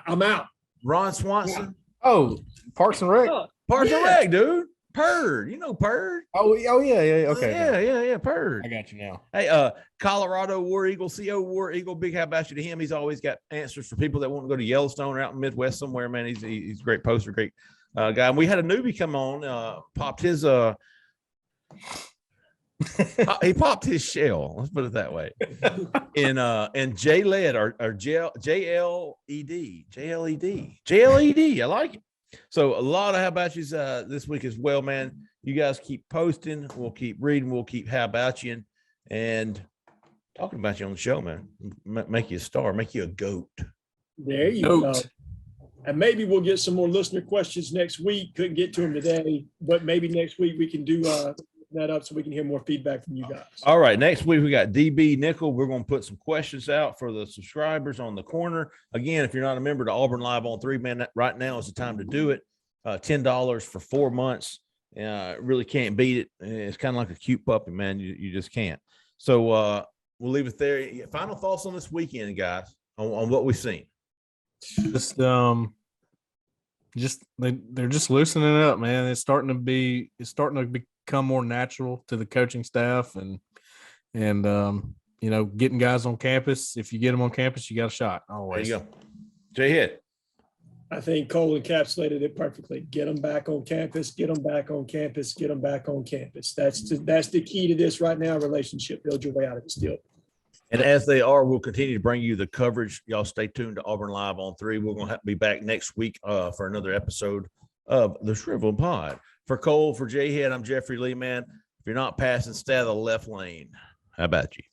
Speaker 3: I'm out.
Speaker 1: Ron Swanson.
Speaker 2: Oh, Parks and Rec.
Speaker 1: Parks and Rec, dude. Purd. You know Purd.
Speaker 2: Oh yeah. Okay.
Speaker 1: Yeah. Purd.
Speaker 2: I got you now.
Speaker 1: Hey, Colorado War Eagle, CO War Eagle, big how about you to him. He's always got answers for people that want to go to Yellowstone or out in Midwest somewhere, man. He's a great poster, great guy. And we had a newbie come on, popped his he popped his shell. Let's put it that way. And Jhead or JLED. I like it. So a lot of how about yous this week as well, man. You guys keep posting. We'll keep reading. We'll keep how about you and talking about you on the show, man. Make you a star. Make you a goat.
Speaker 3: There you go. And maybe we'll get some more listener questions next week. Couldn't get to them today, but maybe next week we can do that up so we can hear more feedback from you guys.
Speaker 1: All right. Next week, we got DB Nickel. We're going to put some questions out for the subscribers on the corner. Again, if you're not a member to Auburn Live on 3, man, right now is the time to do it. $10 for 4 months. Really can't beat it. It's kind of like a cute puppy, man. You just can't. So we'll leave it there. Final thoughts on this weekend, guys, on what we've seen.
Speaker 2: They're just loosening it up, man. It's starting to become more natural to the coaching staff and getting guys on campus. If you get them on campus, you got a shot always.
Speaker 1: There you go. Jhead.
Speaker 3: I think Cole encapsulated it perfectly. Get them back on campus, get them back on campus, get them back on campus. That's the key to this right now. Relationship, build your way out of it still.
Speaker 1: And as they are, we'll continue to bring you the coverage. Y'all stay tuned to Auburn Live on 3. We're going to be back next week for another episode of the Shrivel Pod. For Cole, for Jhead, I'm Jeffrey Lee, man. If you're not passing, stay out of the left lane. How about you?